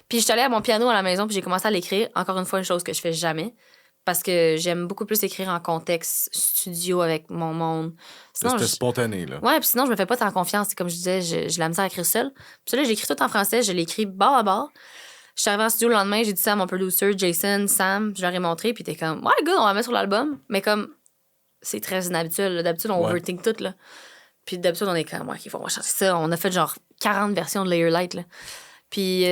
Puis je suis allée à mon piano à la maison, puis j'ai commencé à l'écrire. Encore une fois, une chose que je fais jamais. Parce que j'aime beaucoup plus écrire en contexte studio avec mon monde. C'était spontané, là. Ouais, puis sinon, je me fais pas tant confiance. Comme je disais, j'ai la misère à écrire seule. Puis là, j'écris tout en français, je l'écris bord à bord. Je suis arrivée en studio le lendemain, j'ai dit ça à mon producer, Jason, Sam, je leur ai montré, puis t'es comme, ouais, good, on va mettre sur l'album. Mais comme, c'est très inhabituel. D'habitude, on overthink tout, là. Puis d'habitude, on est comme, ouais, on va changer ça. On a fait genre 40 versions de Layer Light, là. Puis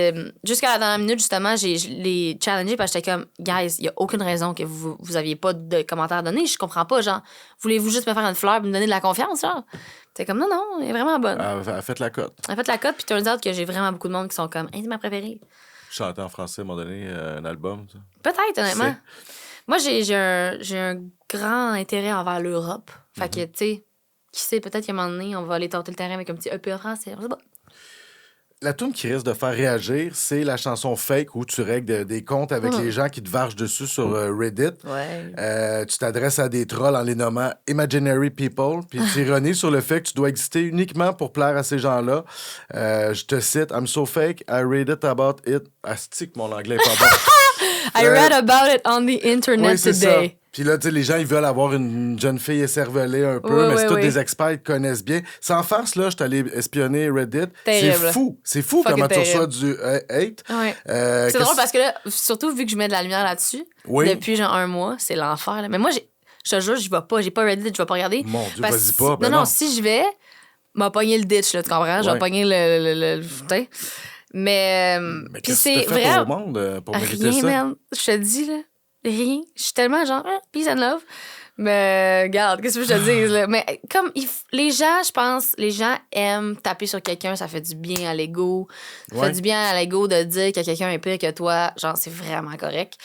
jusqu'à la dernière minute, justement, je l'ai challengé parce que j'étais comme, guys, il n'y a aucune raison que vous aviez pas de commentaires à donner. Je comprends pas, genre, voulez-vous juste me faire une fleur et me donner de la confiance, genre? T'es comme, non, elle est vraiment bonne. Elle a fait la cote. Elle a fait la cote, puis turns out que j'ai vraiment beaucoup de monde qui sont comme, c'est ma préférée. Chanter en français, à un moment donné, un album, ça. Peut-être, honnêtement. Moi, j'ai un grand intérêt envers l'Europe. Fait que, tu sais, qui sait, peut-être qu'à un moment donné, on va aller tenter le terrain avec un petit EP en français. On sait pas. La tune qui risque de faire réagir, c'est la chanson Fake où tu règles des comptes avec les gens qui te vargent dessus sur Reddit. Ouais. Tu t'adresses à des trolls en les nommant Imaginary People, puis tu ironises sur le fait que tu dois exister uniquement pour plaire à ces gens-là. Je te cite, I'm so fake, I read it about it. Astique, mon anglais est pas bon. I read about it on the internet today. Ça. Puis là, tu sais, les gens, ils veulent avoir une jeune fille écervelée un peu, mais c'est tous des experts qui connaissent bien. Sans farce, là, je suis allé espionner Reddit. Terrible. C'est fou. C'est fou comment tu reçois du hate. Ouais. C'est drôle parce que là, surtout vu que je mets de la lumière là-dessus, depuis genre 1 mois, c'est l'enfer. Là. Mais moi, je te jure, j'y vais pas. J'ai pas Reddit, je vais pas regarder. Mon Dieu, vas-y pas. Ben non, si je vais, m'a pogné le ditch, là, tu comprends? J'ai pogné le mais qu'est-ce c'est que tu fais au monde pour mériter ça? Man. Je te dis, là, rien. Je suis tellement genre, peace and love. Mais regarde, qu'est-ce que je te dis? Là? Mais comme les gens, je pense, les gens aiment taper sur quelqu'un, ça fait du bien à l'ego. Ça fait du bien à l'ego de dire que quelqu'un est pire que toi. Genre, c'est vraiment correct.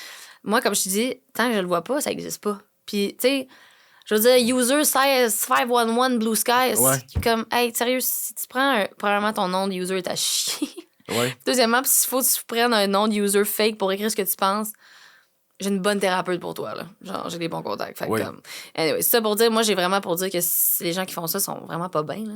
Moi, comme je te dis, tant que je le vois pas, ça existe pas. Puis, tu sais, je veux dire, user 511 Blue Sky, c'est comme, hey, sérieux, si tu prends probablement ton nom de user, t'as chié. Deuxièmement, s'il faut que tu prennes un nom de user fake pour écrire ce que tu penses, j'ai une bonne thérapeute pour toi, là. Genre, j'ai des bons contacts. Fait comme... Anyway, c'est ça pour dire, moi, j'ai vraiment pour dire que les gens qui font ça sont vraiment pas bien, là.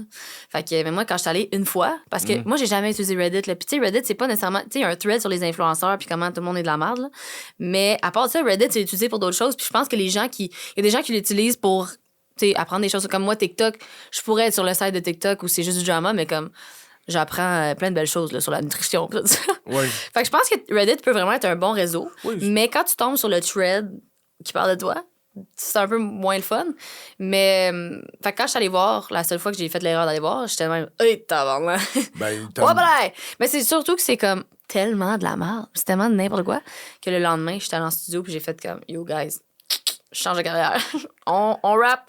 Fait que, mais moi, quand je suis allée une fois, parce que moi, j'ai jamais utilisé Reddit, là. Puis, tu sais, Reddit, c'est pas nécessairement, tu sais, il y a un thread sur les influenceurs, puis comment tout le monde est de la merde, là. Mais à part ça, Reddit, c'est utilisé pour d'autres choses. Puis, je pense que il y a des gens qui l'utilisent pour, tu sais, apprendre des choses. Comme moi, TikTok, je pourrais être sur le site de TikTok où c'est juste du drama, mais comme, j'apprends plein de belles choses là, sur la nutrition. Tout ça. Fait que je pense que Reddit peut vraiment être un bon réseau. Mais quand tu tombes sur le thread qui parle de toi, c'est un peu moins le fun. Mais fait que quand je suis allée voir, la seule fois que j'ai fait l'erreur d'aller voir, j'étais même « Hey, tabarnak! » Mais c'est surtout que c'est comme tellement de la merde, c'est tellement de n'importe quoi, que le lendemain, j'étais allée en studio puis j'ai fait comme « Yo, guys, je change de carrière. on rap. »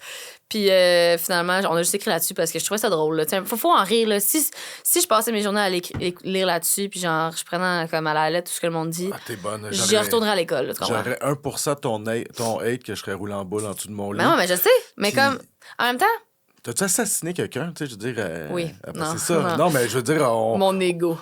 Puis finalement, on a juste écrit là-dessus parce que je trouvais ça drôle. Là. Faut en rire. Là. Si je passais mes journées à lire là-dessus, puis genre, je prenais comme à la lettre tout ce que le monde dit, t'es bonne. Je retournerais à l'école. Là, j'aurais 1% de ton hate que je serais roulé en boule en dessous de mon lit. Mais non, mais je sais. Mais comme, en même temps, T'as-tu assassiné quelqu'un? Tu sais, je veux dire... Oui. Non. C'est ça. Non, mais je veux dire... Mon ego.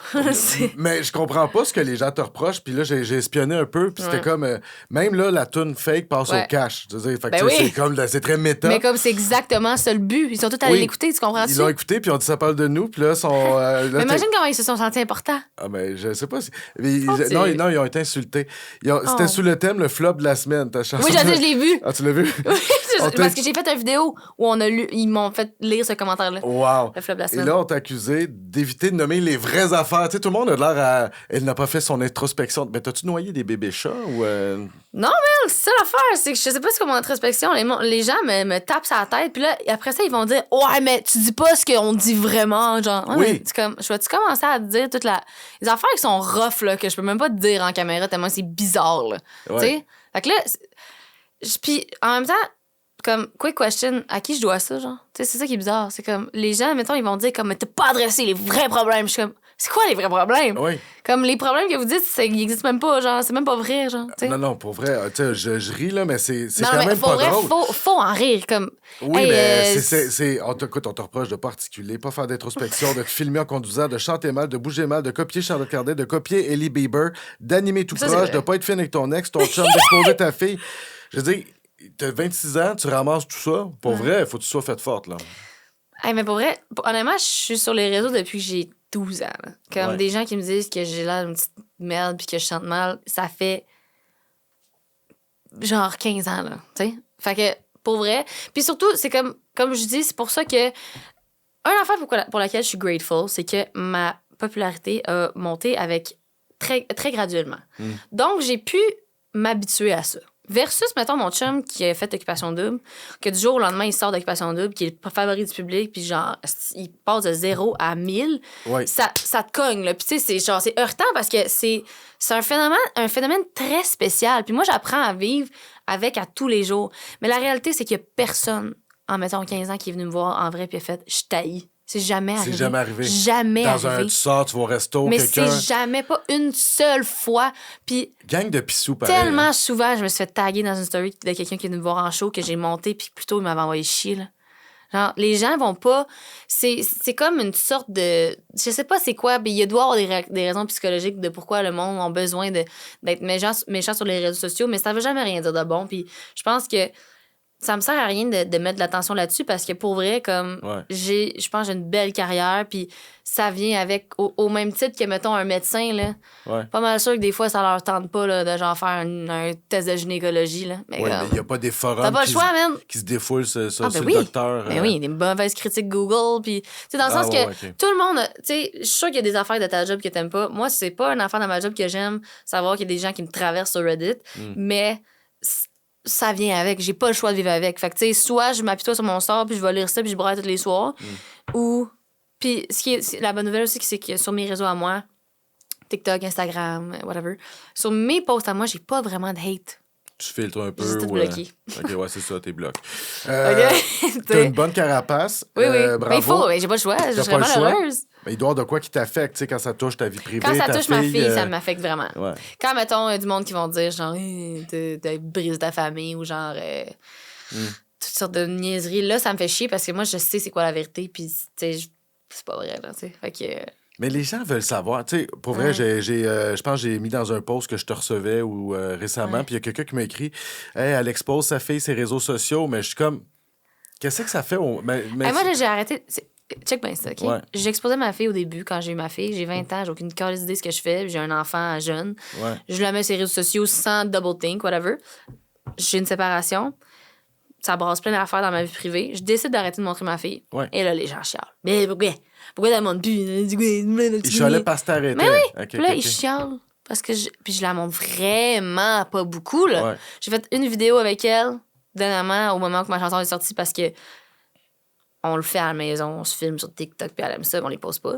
Mais je comprends pas ce que les gens te reprochent. Puis là, j'ai espionné un peu. Puis c'était comme... même là, la toune fake passe au cash. Je veux dire, fait que, c'est comme... C'est très méta. Mais comme c'est exactement ça le but. Ils sont tous allés l'écouter, tu comprends-tu? Ils l'ont écouté, puis on dit ça parle de nous. Puis là, sont... là, mais imagine comment ils se sont sentis importants. Ah, mais je sais pas si... non, ils ont été insultés. C'était sous le thème « Le flop de la semaine », ta chanson. Oui, je l'ai vu. Ah, tu l'as vu? Oui, parce que j'ai fait une vidéo où ils m'ont fait lire ce commentaire-là. Wow. Le flop de la semaine. Et là, on t'a accusé d'éviter de nommer les vraies affaires. Tu sais, tout le monde a l'air à... Elle n'a pas fait son introspection. Mais t'as-tu noyé des bébés chats ou... Non, mais c'est ça l'affaire. C'est que je sais pas si c'est comme mon introspection. Les gens me tapent sur la tête. Puis là, après ça, ils vont dire « Ouais, mais tu dis pas ce qu'on dit vraiment. » Genre, oui. C'est comme... Je vais-tu commencer à te dire toutes les affaires qui sont rough, là, que je peux même pas te dire en caméra tellement c'est bizarre, là. Ouais. Tu sais? Fait que là... Puis en même temps... Comme, quick question, à qui je dois ça, genre? Tu sais, c'est ça qui est bizarre. C'est comme, les gens, mettons, ils vont dire, comme, mais t'as pas adressé les vrais problèmes. Je suis comme, c'est quoi les vrais problèmes? Oui. Comme, les problèmes que vous dites, ils existent même pas, genre, c'est même pas vrai, genre. T'sais. Non, pour vrai, tu sais, je ris, là, mais c'est non, quand mais même pas vrai, drôle. Faut en rire, comme. Oui, mais on te reproche de pas articuler, pas faire d'introspection, de te filmer en conduisant, de chanter mal, de bouger mal, de copier Charlotte Cardet, de copier Ellie Bieber, d'animer tout proche, de pas être fine avec ton ex, ton chum, d'exposer ta fille. Je veux dire, t'as 26 ans, tu ramasses tout ça. Pour vrai, il faut que tu sois faite forte, là. Hey, mais pour vrai, honnêtement, je suis sur les réseaux depuis que j'ai 12 ans. Là. Comme des gens qui me disent que j'ai l'air d'une petite merde puis que je chante mal, ça fait genre 15 ans, là. Tu sais? Fait que, pour vrai. Puis surtout, c'est comme je dis, c'est pour ça que. Un affaire pour laquelle je suis grateful, c'est que ma popularité a monté avec très, très graduellement. Donc, j'ai pu m'habituer à ça. Versus, mettons, mon chum qui a fait Occupation Double, que du jour au lendemain, il sort d'Occupation Double, qui est le favori du public, puis genre, il passe de 0 à 1000. Ouais. Ça te cogne, là. Puis tu sais, c'est heurtant parce que c'est un phénomène très spécial. Puis moi, j'apprends à vivre avec à tous les jours. Mais la réalité, c'est qu'il y a personne, en mettons 15 ans, qui est venu me voir en vrai, puis a fait « je taillis ». C'est jamais arrivé. C'est jamais arrivé. Jamais arrivé. Tu sors, tu vas au resto, mais quelqu'un... c'est jamais, pas une seule fois. Puis gang de pissous, pareil. Tellement souvent, je me suis fait taguer dans une story de quelqu'un qui est venu me voir en show, que j'ai monté, puis plutôt, il m'avait envoyé chier, là. Genre, les gens vont pas... C'est comme une sorte de... Je sais pas c'est quoi, mais il doit y avoir des raisons psychologiques de pourquoi le monde a besoin d'être méchant sur les réseaux sociaux, mais ça veut jamais rien dire de bon. Puis je pense que ça me sert à rien de mettre de l'attention là-dessus parce que pour vrai, comme je pense que j'ai une belle carrière, puis ça vient avec au même titre que, mettons, un médecin, là. Ouais. Pas mal sûr que des fois, ça leur tente pas là, de genre faire un test de gynécologie, là. Mais mais il y a pas des forums qui se défoulent sur le docteur. Mais oui, des mauvaises critiques Google, puis tu sais, dans le sens que tout le monde, tu sais, je suis sûre qu'il y a des affaires de ta job que t'aimes pas. Moi, c'est pas une affaire de ma job que j'aime, savoir qu'il y a des gens qui me traversent sur Reddit, mais ça vient avec. J'ai pas le choix de vivre avec. Fait que, tu sais, soit je m'appuie sur mon sort, puis je vais lire ça, puis je braille tous les soirs, ou... Puis la bonne nouvelle aussi, c'est que sur mes réseaux à moi, TikTok, Instagram, whatever, sur mes posts à moi, j'ai pas vraiment de hate. Tu filtres un peu. J'ai tout bloqué. OK, ouais, c'est ça, t'es bloqué. OK. T'as une bonne carapace. Oui. Bravo. Mais il faut, j'ai pas le choix. Je suis vraiment heureuse. Mais il doit y avoir de quoi qui t'affecte, tu sais, quand ça touche ta vie privée. Quand ça touche ma fille, ça m'affecte vraiment. Ouais. Quand, mettons, du monde qui vont dire, genre, t'as brisé ta famille ou genre, toutes sortes de niaiseries, là, ça me fait chier parce que moi, je sais c'est quoi la vérité, puis, tu sais, c'est pas vrai, là, tu sais. Fait que. Mais les gens veulent savoir. Tu sais, pour vrai, je pense que j'ai mis dans un post que je te recevais récemment, puis il y a quelqu'un qui m'a écrit « Hey, elle expose sa fille, ses réseaux sociaux. » Mais je suis comme... Qu'est-ce que ça fait? Mais moi, là, j'ai arrêté... Check bien ça, OK? Ouais. J'exposais ma fille au début, quand j'ai eu ma fille. J'ai 20 ans, j'ai aucune calice idée de ce que je fais. J'ai un enfant jeune. Ouais. Je la mets sur les réseaux sociaux sans double think, whatever. J'ai une séparation. Ça brasse plein d'affaires dans ma vie privée. Je décide d'arrêter de montrer ma fille. Ouais. Et là, les gens chialent. Mais pourquoi? Pourquoi elle montre plus? Ils chialaient parce que t'arrêtais. Mais oui! Okay, puis là, ils chialent. Parce que puis je la montre vraiment pas beaucoup, là. Ouais. J'ai fait une vidéo avec elle, dernièrement, au moment où ma chanson est sortie, parce que on le fait à la maison, on se filme sur TikTok, puis elle aime ça, mais on les pose pas.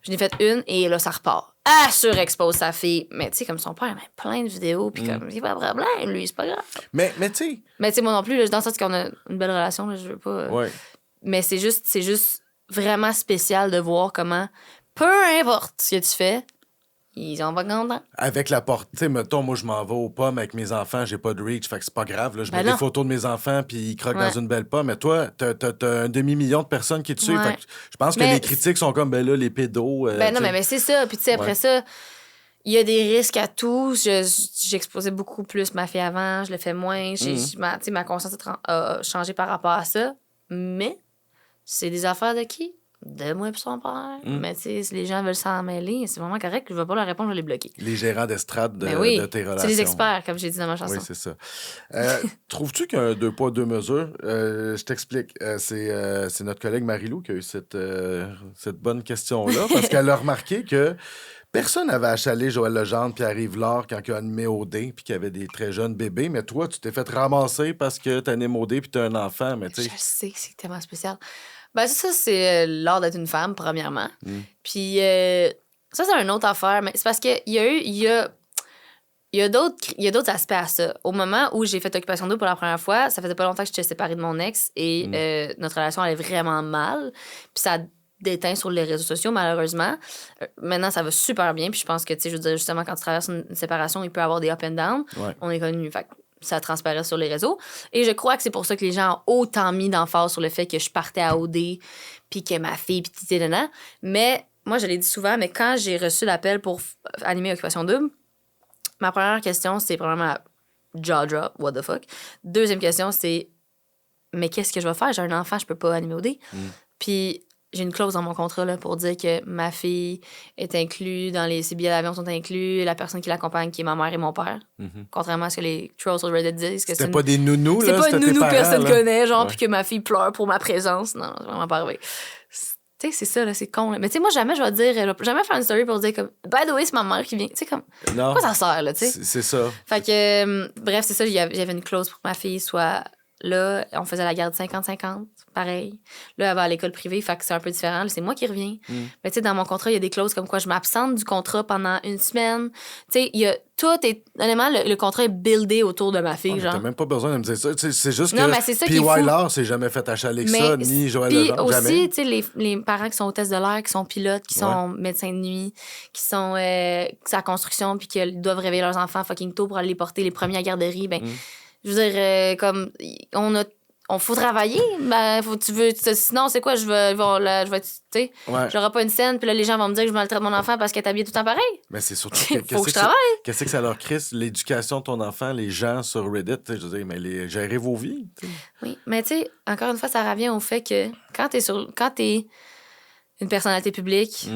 J'en ai fait une, et là, ça repart. Ah, surexpose sa fille. Mais tu sais, comme son père, il a plein de vidéos, puis comme, c'est pas de problème, lui, c'est pas grave. Mais tu sais... Mais tu sais, moi non plus, là, dans le sens qu'on a une belle relation, là, je veux pas... Ouais. Mais c'est juste vraiment spécial de voir comment, peu importe ce que tu fais, Ils ont pas content. Avec la portée, tu sais, mettons, moi, je m'en vais aux pommes avec mes enfants, j'ai pas de reach, fait que c'est pas grave. Là, je mets des photos de mes enfants, puis ils croquent dans une belle pomme. Mais toi, t'as un demi-million de personnes qui te suivent. Fait que je pense que les critiques sont comme, ben là, les pédos. Non, mais c'est ça. Puis, tu sais, après ça, il y a des risques à tout. J'exposais beaucoup plus ma fille avant, je le fais moins. Ma conscience a changé par rapport à ça. Mais c'est des affaires de qui? De moi et son père. Mais tu sais, si les gens veulent s'en mêler, c'est vraiment correct. Je ne vais pas leur répondre, je vais les bloquer. Les gérants d'estrade de tes relations. C'est des experts, comme j'ai dit dans ma chanson. Oui, c'est ça. Trouves-tu qu'il y a un 2 poids, 2 mesures? Je t'explique. C'est notre collègue Marie-Lou qui a eu cette bonne question-là, parce qu'elle a remarqué que personne n'avait achalé Joël Legendre, Pierre-Yves Lard quand il a animé OD, puis qu'il y avait des très jeunes bébés. Mais toi, tu t'es fait ramasser parce que tu animes OD puis tu as un enfant. Mais je sais, c'est tellement spécial. Ben, ça, c'est l'art d'être une femme, premièrement. Puis, ça, c'est une autre affaire. Mais c'est parce qu'il y a d'autres aspects à ça. Au moment où j'ai fait Occupation Double pour la première fois, ça faisait pas longtemps que j'étais séparée de mon ex et notre relation allait vraiment mal. Puis, ça a déteint sur les réseaux sociaux, malheureusement. Maintenant, ça va super bien. Puis, je pense que, tu sais, je veux dire, justement, quand tu traverses une séparation, il peut y avoir des up and down. Ouais. On est connus. Fait ça transparaît sur les réseaux. Et je crois que c'est pour ça que les gens ont autant mis d'emphase sur le fait que je partais à OD, puis que ma fille, puis titi, nana. Mais moi, je l'ai dit souvent, mais quand j'ai reçu l'appel pour animer Occupation Double, ma première question, c'est probablement jaw drop, what the fuck. Deuxième question, c'est mais qu'est-ce que je vais faire? J'ai un enfant, je peux pas animer OD. Puis j'ai une clause dans mon contrat là, pour dire que ma fille est inclue dans ses billets d'avion sont inclus, la personne qui l'accompagne, qui est ma mère et mon père. Contrairement à ce que les trolls sur Reddit disent. Que c'était pas des nounous, là? C'est pas une nounou que personne connaît, genre, puis que ma fille pleure pour ma présence. Non, c'est vraiment pas arrivé. Tu sais, c'est ça, là, c'est con. Là. Mais tu sais, moi, jamais je vais dire, jamais faire une story pour dire comme, by the way, c'est ma mère qui vient. Tu sais, comme, quoi ça sert, là, tu sais? C'est ça. Fait que, bref, c'est ça, j'avais une clause pour que ma fille soit là. On faisait la garde 50-50, pareil. Là, elle va à l'école privée, fait que c'est un peu différent. Là, c'est moi qui reviens. Mais tu sais, dans mon contrat, il y a des clauses comme quoi je m'absente du contrat pendant une semaine. Tu sais, il y a honnêtement, le contrat est buildé autour de ma fille, genre. T'as même pas besoin de me dire ça. C'est juste non, que mais c'est ça P.Y. Lard s'est jamais fait achaler que ça, ni Joël Legendre, aussi, jamais. tu sais, les parents qui sont hôtesses de l'air, qui sont pilotes, qui sont médecins de nuit, qui sont sa construction, puis qui doivent réveiller leurs enfants fucking tôt pour aller les porter les premiers à la garderie, ben, je veux dire, comme, on faut travailler, ben, sinon, c'est quoi, je vais, tu sais, j'aurai pas une scène, puis là, les gens vont me dire que je maltraite mon enfant parce qu'elle est habillée tout le temps pareil. Mais c'est surtout, faut que je travaille. Qu'est-ce que ça leur crée, l'éducation de ton enfant, les gens sur Reddit, je veux dire, mais gérez vos vies. T'sais. Oui, mais tu sais, encore une fois, ça revient au fait que quand t'es une personnalité publique,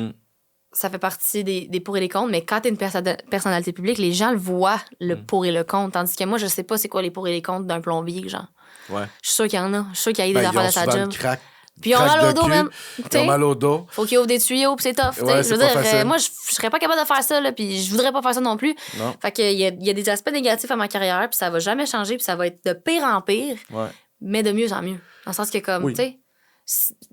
ça fait partie des pour et les contre, mais quand t'es une personnalité publique, les gens le voient, le pour et le contre, tandis que moi, je sais pas c'est quoi les pour et les contre d'un plombier, genre. Ouais. Je suis sûre qu'il y en a. Je suis sûre qu'il y a des affaires de sa job. Puis ils ont mal au dos, même. Ils ont mal au dos. Faut qu'ils ouvrent des tuyaux, puis c'est tough. Ouais, je veux dire, moi, je serais pas capable de faire ça, là, puis je voudrais pas faire ça non plus. Non. Fait qu'il y a des aspects négatifs à ma carrière, puis ça va jamais changer, puis ça va être de pire en pire, mais de mieux en mieux. Dans le sens que, comme, tu sais,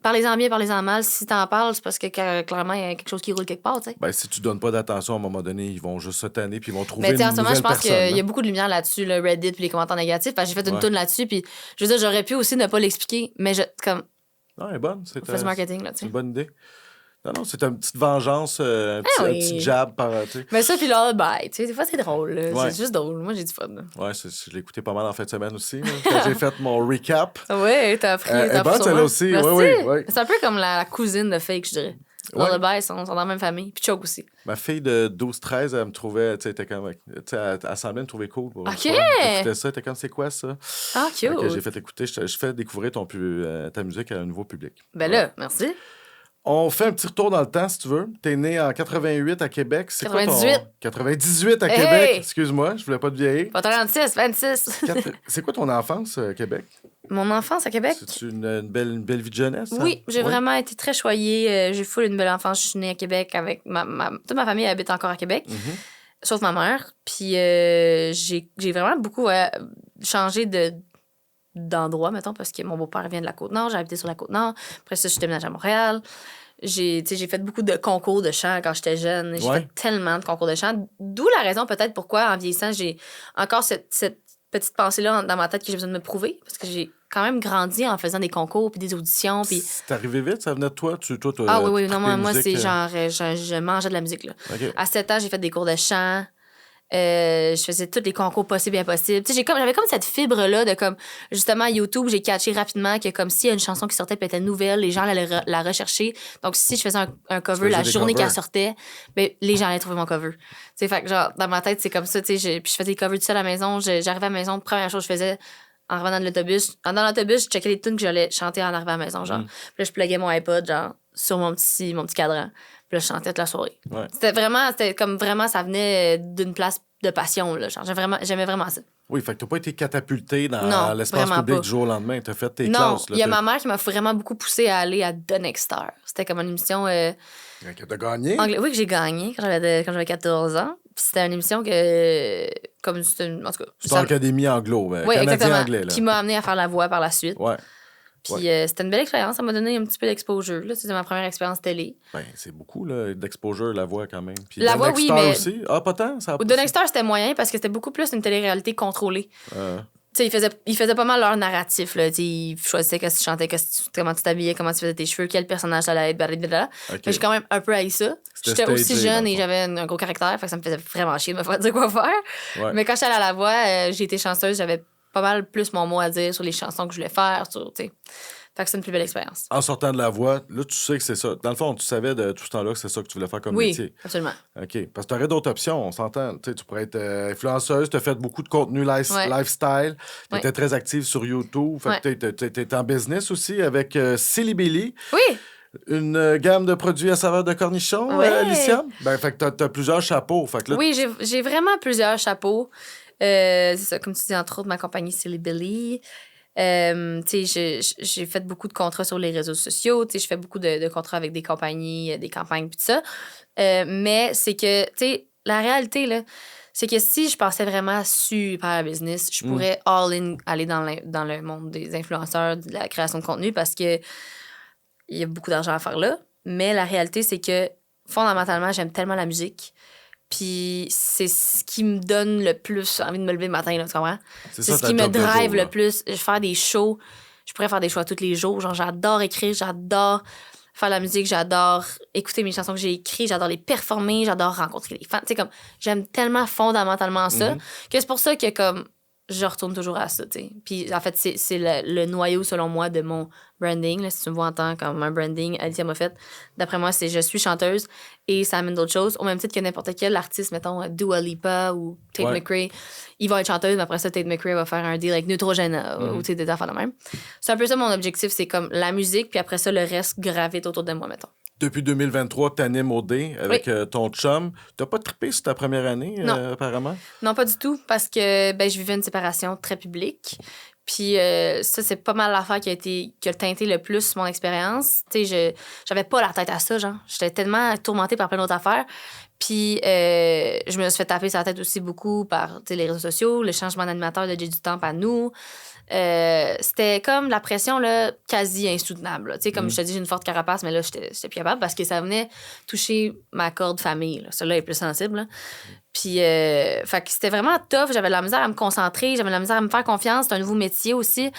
parlez-en bien, parlez-en mal. Si t'en parles, c'est parce que clairement, il y a quelque chose qui roule quelque part, tu sais. Ben, si tu donnes pas d'attention, à un moment donné, ils vont juste se tanner, puis ils vont trouver une nouvelle personne. Mais en ce moment, je pense qu'il y a beaucoup de lumière là-dessus, le Reddit, puis les commentaires négatifs. J'ai fait une toune là-dessus, puis je veux dire, j'aurais pu aussi ne pas l'expliquer, mais comme... Non, elle est bonne. C'est du marketing, là, tu sais. C'est une bonne idée. Non, c'est une petite vengeance, un petit jab par... Mais ça, puis là, tu sais, des fois, c'est drôle. C'est juste drôle. Moi, j'ai du fun. Ouais, je l'ai écouté pas mal en fin de semaine aussi, quand j'ai fait mon recap. Ouais, t'as appris. Elle est bonne, celle-là aussi. Oui. C'est un peu comme la cousine de Fake, je dirais. Lullaby, ils sont dans la même famille. Puis Choke aussi. Ma fille de 12-13, elle me trouvait, tu sais, elle semblait me trouver cool. OK! J'écoutais ça, t'es comme, c'est quoi ça? Ah, cute! J'ai fait écouter, je fais découvrir ta musique à un nouveau public. Ben là, merci. On fait un petit retour dans le temps, si tu veux. T'es né en 88 à Québec. C'est 98. Quoi ton... 98 à Québec. Excuse-moi, je voulais pas te vieillir. Pas 36, 26. C'est quoi ton enfance à Québec? Mon enfance à Québec? C'est une belle vie de jeunesse? Oui, j'ai vraiment été très choyée. J'ai full une belle enfance. Je suis née à Québec avec toute ma famille habite encore à Québec, sauf ma mère. Puis j'ai vraiment beaucoup changé d'endroit, mettons, parce que mon beau-père vient de la Côte-Nord. J'ai habité sur la Côte-Nord. Après ça, je suis déménagée à Montréal. J'ai fait beaucoup de concours de chant quand j'étais jeune. J'ai fait tellement de concours de chant. D'où la raison, peut-être, pourquoi, en vieillissant, j'ai encore cette petite pensée-là dans ma tête que j'ai besoin de me prouver parce que j'ai quand même grandi en faisant des concours puis des auditions. Puis... C'est arrivé vite? Ça venait de toi? Ah oui, non, moi c'est genre, je mangeais de la musique. Là. Okay. À 7 ans, j'ai fait des cours de chant. Je faisais tous les concours possibles et impossibles. Tu sais, j'avais comme cette fibre-là de comme, justement, à YouTube, j'ai catché rapidement que comme s'il y a une chanson qui sortait puis était nouvelle, les gens allaient la rechercher. Donc, si je faisais un cover la journée qu'elle sortait, ben, les gens allaient trouver mon cover. Tu sais, fait que genre, dans ma tête, c'est comme ça, tu sais, puis je faisais des covers tout seul à la maison. J'arrivais à la maison, première chose que je faisais, en revenant de l'autobus, dans l'autobus, je checkais les tunes que j'allais chanter en arrivant à la maison, genre. Puis là, je pluguais mon iPod, genre, sur mon petit cadran. Puis là, je chantais toute la soirée. Ouais. C'était comme vraiment, ça venait d'une place de passion, là. Genre, j'aimais vraiment ça. Oui, fait que t'as pas été catapulté dans l'espace public pas. du jour au lendemain. T'as fait tes non, classes. Il y a ma mère qui m'a vraiment beaucoup poussée à aller à The Next Star. C'était comme une émission... Que t'as gagné? Oui, que j'ai gagné quand j'avais 14 ans. Puis c'était une émission que... Comme c'était en tout cas... C'est une académie anglo, oui, canadien-anglais. Qui m'a amené à faire la voix par la suite. Ouais. Puis c'était une belle expérience. Ça m'a donné un petit peu d'exposure. C'était ma première expérience télé. Ben, c'est beaucoup là, d'exposure, la voix, quand même. Puis la voix, oui, mais... aussi. Ah, pas tant? Ça The Next Star, c'était moyen parce que c'était beaucoup plus une télé-réalité contrôlée. Tu sais, ils faisaient pas mal leur narratif. Là. Ils choisissaient qu'est-ce que tu chantais, comment tu t'habillais, comment tu faisais tes cheveux, quel personnage t'allais être, blablabla. Okay. Mais j'ai quand même un peu haï ça. J'étais aussi jeune et j'avais un gros caractère, fait que ça me faisait vraiment chier de me faire dire quoi faire. Ouais. Mais quand j'étais allée à la voix, j'ai été chanceuse, j'avais pas mal plus mon mot à dire sur les chansons que je voulais faire. Fait que c'est une plus belle expérience. En sortant de la voix, là, tu sais que c'est ça. Dans le fond, tu savais de tout ce temps-là que c'est ça que tu voulais faire comme métier. Oui, absolument. OK. Parce que tu aurais d'autres options, on s'entend. Tu pourrais être influenceuse, tu as fait beaucoup de contenu lifestyle, tu étais très active sur YouTube. Fait que tu étais en business aussi avec Silly Billy. Oui. Une gamme de produits à saveur de cornichon, Alicia? Ben, fait que t'as plusieurs chapeaux. Fait que là, oui, j'ai vraiment plusieurs chapeaux. C'est ça, comme tu dis, entre autres, ma compagnie Silly Billy. J'ai fait beaucoup de contrats sur les réseaux sociaux. Je fais beaucoup de contrats avec des compagnies, des campagnes, tout ça. Mais c'est que, la réalité, là, c'est que si je pensais vraiment super à business, je pourrais all-in aller dans le monde des influenceurs, de la création de contenu parce que il y a beaucoup d'argent à faire là. Mais la réalité, c'est que fondamentalement, j'aime tellement la musique. Puis c'est ce qui me donne le plus envie de me lever le matin, là, tu comprends? C'est ce qui me drive le plus. Faire des shows. Je pourrais faire des shows tous les jours. Genre, j'adore écrire, j'adore faire la musique, j'adore écouter mes chansons que j'ai écrites, j'adore les performer, j'adore rencontrer les fans. Tu sais, comme, j'aime tellement fondamentalement ça que c'est pour ça que, comme, je retourne toujours à ça, tu sais. Puis, en fait, c'est le noyau, selon moi, de mon branding. Là, si tu me vois en tant comme un branding, Alicia Moffett, d'après moi, c'est je suis chanteuse et ça amène d'autres choses. Au même titre que n'importe quel artiste, mettons, Dua Lipa ou Tate McRae, ils vont être chanteuses, mais après ça, Tate McRae va faire un deal avec Neutrogena ou des affaires de même. C'est un peu ça mon objectif, c'est comme la musique, puis après ça, le reste gravite autour de moi, mettons. Depuis 2023, t'animes au D avec ton chum. T'as pas trippé sur ta première année, apparemment? Non, pas du tout, parce que je vivais une séparation très publique. Puis ça, c'est pas mal l'affaire qui a teinté le plus mon expérience. Tu sais, j'avais pas la tête à ça, genre. J'étais tellement tourmentée par plein d'autres affaires. Puis je me suis fait taper sur la tête aussi beaucoup par les réseaux sociaux, le changement d'animateur de J'ai du temps à nous. C'était comme la pression là, quasi insoutenable. Tu sais, comme je te dis, j'ai une forte carapace, mais là, j'étais plus capable parce que ça venait toucher ma corde famille. Celle-là est plus sensible. Là. Puis, fait que c'était vraiment tough. J'avais de la misère à me concentrer, j'avais de la misère à me faire confiance. C'est un nouveau métier aussi.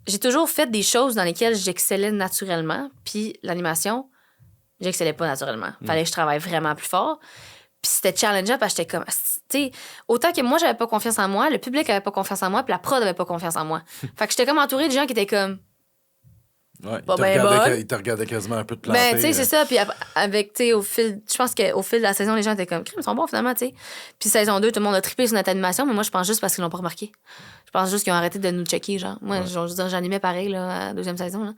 J'ai toujours fait des choses dans lesquelles j'excellais naturellement. Puis, l'animation, j'excellais pas naturellement. Fallait que je travaille vraiment plus fort. Puis c'était challengeant parce que j'étais comme... Tu sais, autant que moi, j'avais pas confiance en moi, le public avait pas confiance en moi, puis la prod avait pas confiance en moi. Fait que j'étais comme entourée de gens qui étaient comme... Ouais, il te regardait quasiment un peu de planter. Ben, tu sais, c'est ça. Puis avec, tu sais, au fil... Je pense qu'au fil de la saison, les gens étaient comme... Ils sont bons, finalement, tu sais. Puis saison 2, tout le monde a trippé sur notre animation, mais moi, je pense juste parce qu'ils l'ont pas remarqué. Je pense juste qu'ils ont arrêté de nous checker, genre. Moi, je veux dire, j'animais pareil, là, à la deuxième saison, là.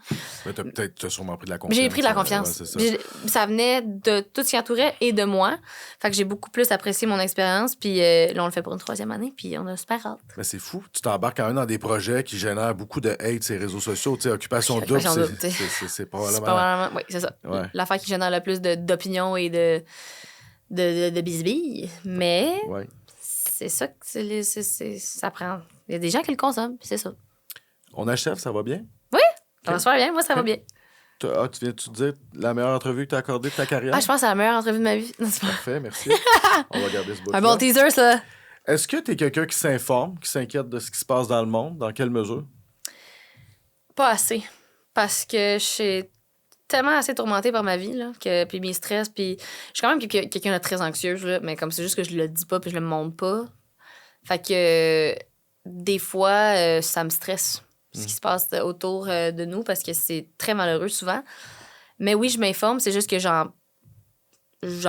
Mais t'as sûrement pris de la confiance. J'ai pris de la confiance. Ouais, ça venait de tout ce qui entourait et de moi. Fait que j'ai beaucoup plus apprécié mon expérience. Puis là, on le fait pour une 3e année, puis on a super hâte. Mais c'est fou. Tu t'embarques quand même dans des projets qui génèrent beaucoup de hate sur les réseaux sociaux. Tu sais, Occupation Double, c'est probablement... Oui, c'est ça. Ouais. L'affaire qui génère le plus d'opinions et de bisbilles. Mais c'est ça que ça prend. Il y a des gens qui le consomment, puis c'est ça. On achève, ça va bien? Oui, ça va super bien. Moi, ça va bien. Tu viens-tu dire la meilleure entrevue que tu as accordée de ta carrière? Je pense que c'est la meilleure entrevue de ma vie. Parfait, merci. On va garder ce bout. Un bon teaser, ça. Est-ce que t'es quelqu'un qui s'informe, qui s'inquiète de ce qui se passe dans le monde? Dans quelle mesure? Pas assez. Parce que je suis tellement assez tourmentée par ma vie, là, puis mes stress, puis je suis quand même quelqu'un de très anxieuse, là, mais comme c'est juste que je le dis pas puis je le montre pas. Fait que des fois, ça me stresse ce qui se passe autour de nous parce que c'est très malheureux souvent. Mais oui, je m'informe, c'est juste que j'en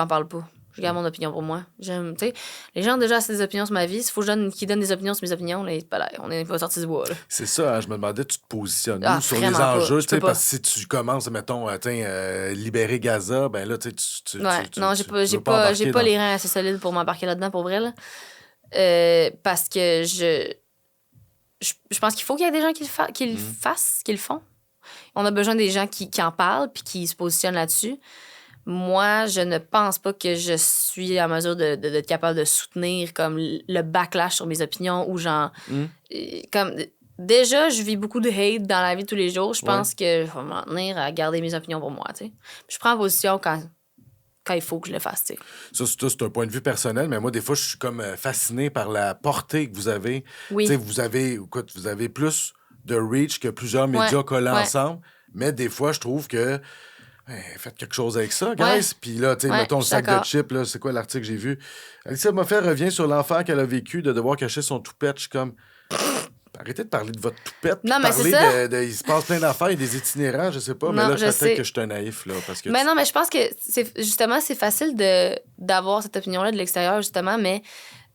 parle pas. Je garde mon opinion pour moi. J'aime, tu sais, les gens ont déjà assez des opinions sur ma vie. S'il faut qu'ils donnent des opinions sur mes opinions, là, on n'est pas sorti du bois. Là. C'est ça, hein, je me demandais, tu te positionnes Ah, où sur les vraiment pas. enjeux, Je peux pas. parce que si tu commences, mettons, libérer Gaza, ben là, tu Ouais, non, j'ai veux pas embarquer dans... les reins assez solides pour m'embarquer là-dedans, pour vrai, là. Parce que je pense qu'il faut qu'il y ait des gens qui le fassent, qui le font. On a besoin des gens qui en parlent puis qui se positionnent là-dessus. Moi, je ne pense pas que je suis en mesure d'être capable de soutenir comme le backlash sur mes opinions ou genre... comme, déjà, je vis beaucoup de hate dans la vie de tous les jours. Je pense que je vais m'en tenir à garder mes opinions pour moi, tu sais. Je prends position quand il faut que je le fasse, tu sais. Ça, c'est un point de vue personnel, mais moi, des fois, je suis comme fasciné par la portée que vous avez. Oui. Tu sais, vous avez plus de reach que plusieurs médias collés ensemble, mais des fois, je trouve que faites quelque chose avec ça, guys. Puis là, tu sais, mettons le sac de chips, là, c'est quoi l'article que j'ai vu? Alicia Moffett revient sur l'enfer qu'elle a vécu de devoir cacher son toupette. Je suis comme... Arrêtez de parler de votre toupette. Non, mais c'est ça. Il se passe plein d'affaires, il y a des itinérants, je sais pas. Non, mais là, je peut-être sais. que je suis un naïf, là. Parce que mais non, mais je pense que c'est facile d'avoir cette opinion-là de l'extérieur, justement, mais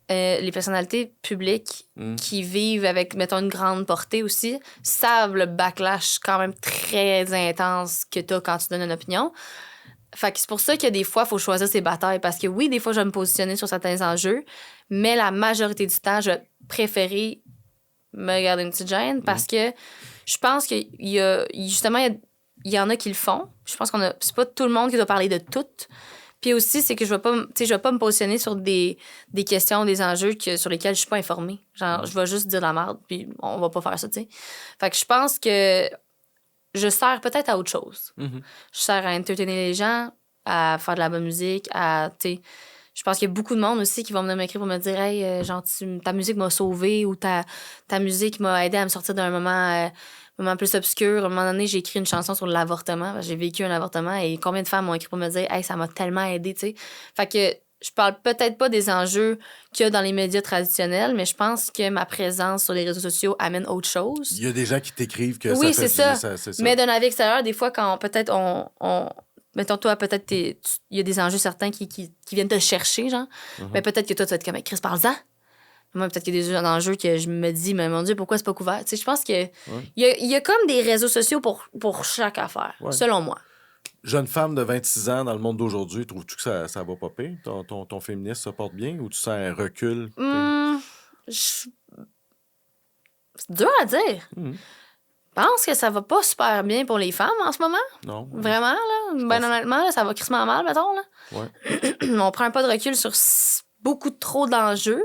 les personnalités publiques qui vivent avec, mettons, une grande portée aussi, savent le backlash quand même très intense que t'as quand tu donnes une opinion. Fait que c'est pour ça que des fois, il faut choisir ses batailles. Parce que oui, des fois, je vais me positionner sur certains enjeux, mais la majorité du temps, je vais préférer me garder une petite gêne parce que je pense qu'il y a... Justement, il y en a qui le font. Je pense c'est pas tout le monde qui doit parler de tout. Puis aussi, c'est que je vais pas me positionner sur des questions, des enjeux sur lesquels je suis pas informée. Genre, je vais juste dire la merde, puis on va pas faire ça, tu sais. Fait que je pense que je sers peut-être à autre chose. Je sers à entertainer les gens, à faire de la bonne musique, tu sais... Je pense qu'il y a beaucoup de monde aussi qui vont venir m'écrire pour me dire « Hey, genre, ta musique m'a sauvée » ou « Ta musique m'a aidé à me sortir d'un moment plus obscur. » À un moment donné, j'ai écrit une chanson sur l'avortement. J'ai vécu un avortement et combien de femmes m'ont écrit pour me dire « Hey, ça m'a tellement aidé, tu sais. » Fait que je parle peut-être pas des enjeux qu'il y a dans les médias traditionnels, mais je pense que ma présence sur les réseaux sociaux amène autre chose. Il y a des gens qui t'écrivent que oui, ça fait... c'est ça. Mais d'un avis extérieur, des fois, quand peut-être mettons, toi, peut-être, il y a des enjeux certains qui viennent te chercher, genre. Mais peut-être que toi, tu vas être comme, Chris, parle-en. Moi, peut-être qu'il y a des enjeux que je me dis, mais mon Dieu, pourquoi c'est pas couvert? Tu sais, je pense qu'il y a comme des réseaux sociaux pour chaque affaire, selon moi. Jeune femme de 26 ans dans le monde d'aujourd'hui, trouves-tu que ça va pas pire? Ton féminisme se porte bien ou tu sens un recul? C'est dur à dire. Je pense que ça va pas super bien pour les femmes en ce moment. Non. Vraiment, là. Ben honnêtement, là, ça va crissement mal, mettons, là. On prend un pas de recul sur beaucoup trop d'enjeux.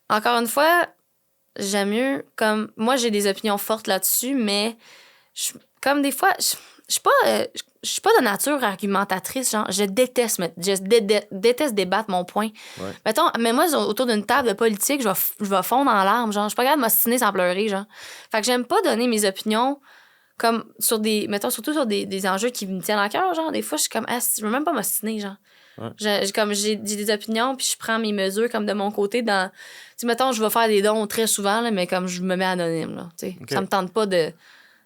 Encore une fois, j'aime mieux, comme... Moi, j'ai des opinions fortes là-dessus, mais comme des fois, je suis pas de nature argumentatrice, genre, je déteste débattre mon point. Mettons, mais moi, autour d'une table de politique, je vais fondre en larmes, genre, je suis pas capable de m'ostiner sans pleurer, genre. Fait que j'aime pas donner mes opinions comme sur surtout sur des enjeux qui me tiennent à cœur, genre. Des fois, je suis comme, je veux même pas m'ostiner, genre. J'ai des opinions, puis je prends mes mesures comme de mon côté dans... Tu sais, mettons, je vais faire des dons très souvent, là, mais comme je me mets anonyme, là, tu sais. Ça me tente pas de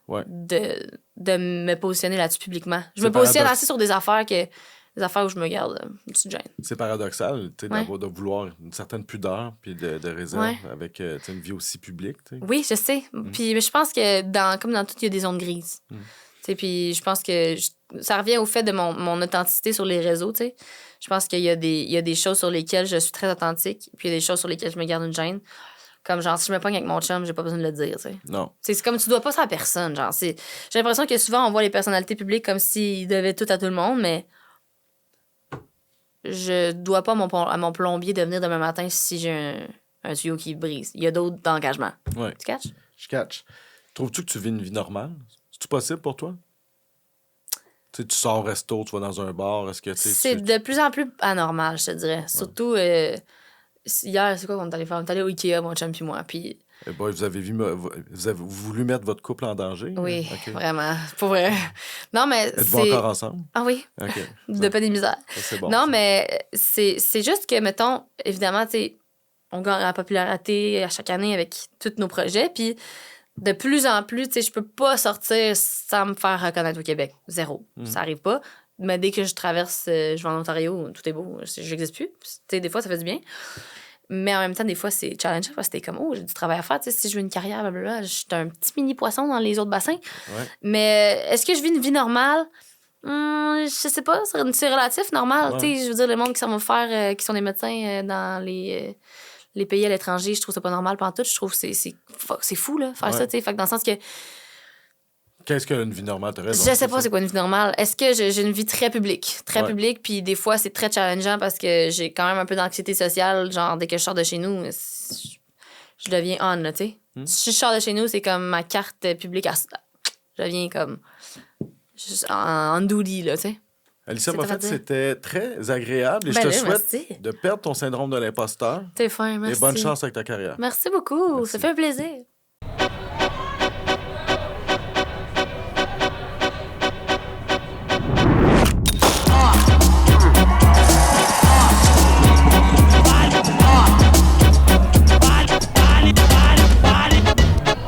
me positionner là-dessus publiquement. Je me positionne assez sur des affaires où je me garde une petite gêne. C'est paradoxal, tu sais, de vouloir une certaine pudeur puis de réserve avec une vie aussi publique. T'sais. Oui, je sais. Puis je pense que comme dans tout, il y a des zones grises. Puis je pense que ça revient au fait de mon authenticité sur les réseaux. T'sais. Je pense qu'il y a des choses sur lesquelles je suis très authentique, puis il y a des choses sur lesquelles je me garde une gêne. Comme genre, si je me pogne avec mon chum, j'ai pas besoin de le dire, tu sais. Non. C'est comme tu dois pas ça à personne, genre. J'ai l'impression que souvent, on voit les personnalités publiques comme s'ils devaient tout à tout le monde, mais je dois pas à mon plombier de venir demain matin si j'ai un tuyau qui brise. Il y a d'autres engagements. Ouais. Tu catches? Je catch. Trouves-tu que tu vis une vie normale? C'est-tu possible pour toi? Tu sais, tu sors au resto, tu vas dans un bar, est-ce que... C'est de plus en plus anormal, je te dirais. Surtout... Hier, c'est quoi qu'on est allé faire? On est allé au Ikea, mon chum puis moi. Puis Eh boy, vous avez voulu mettre votre couple en danger? oui, OK. vraiment. Pour vrai. Non, mais Êtes-vous c'est... encore ensemble? Ah oui, OK. de peine et de misère. Ça, c'est bon. Non, ça. mais c'est juste que, mettons, évidemment, tu sais, on gagne la popularité à chaque année avec tous nos projets. Puis de plus en plus, tu sais, je peux pas sortir sans me faire reconnaître au Québec. Zéro. Ça arrive pas. Mais dès que je traverse, je vais en Ontario, tout est beau, j'existe plus. Tu sais, des fois, ça fait du bien. Mais en même temps, des fois, c'est challengeant parce que t'es comme, oh, j'ai du travail à faire. Tu sais, si je veux une carrière, blablabla, je suis un petit mini poisson dans les autres bassins. Ouais. Mais est-ce que je vis une vie normale? Je sais pas, c'est relatif, normal. Ouais. Tu sais, je veux dire, le monde qui s'en va faire, qui sont des médecins dans les pays à l'étranger, je trouve ça pas normal pantoute. Je trouve que c'est fou, là, faire Ouais. ça, tu sais. Fait que dans le sens que Qu'est-ce qu'une vie normale? T'as raison. je sais pas c'est quoi une vie normale. Est-ce que j'ai une vie très publique? Très Ouais. publique, puis des fois, c'est très challengeant parce que j'ai quand même un peu d'anxiété sociale. Genre, dès que je sors de chez nous, je deviens on, là, tu sais. Si je sors de chez nous, c'est comme ma carte publique. Je deviens comme en douli, là, tu sais. Alicia C'est Moffett, à dire. c'était très agréable et Ben je te là, souhaite merci. de perdre ton syndrome de l'imposteur T'es fin, merci. et bonne chance avec ta carrière. Merci beaucoup. Merci. Ça fait un plaisir.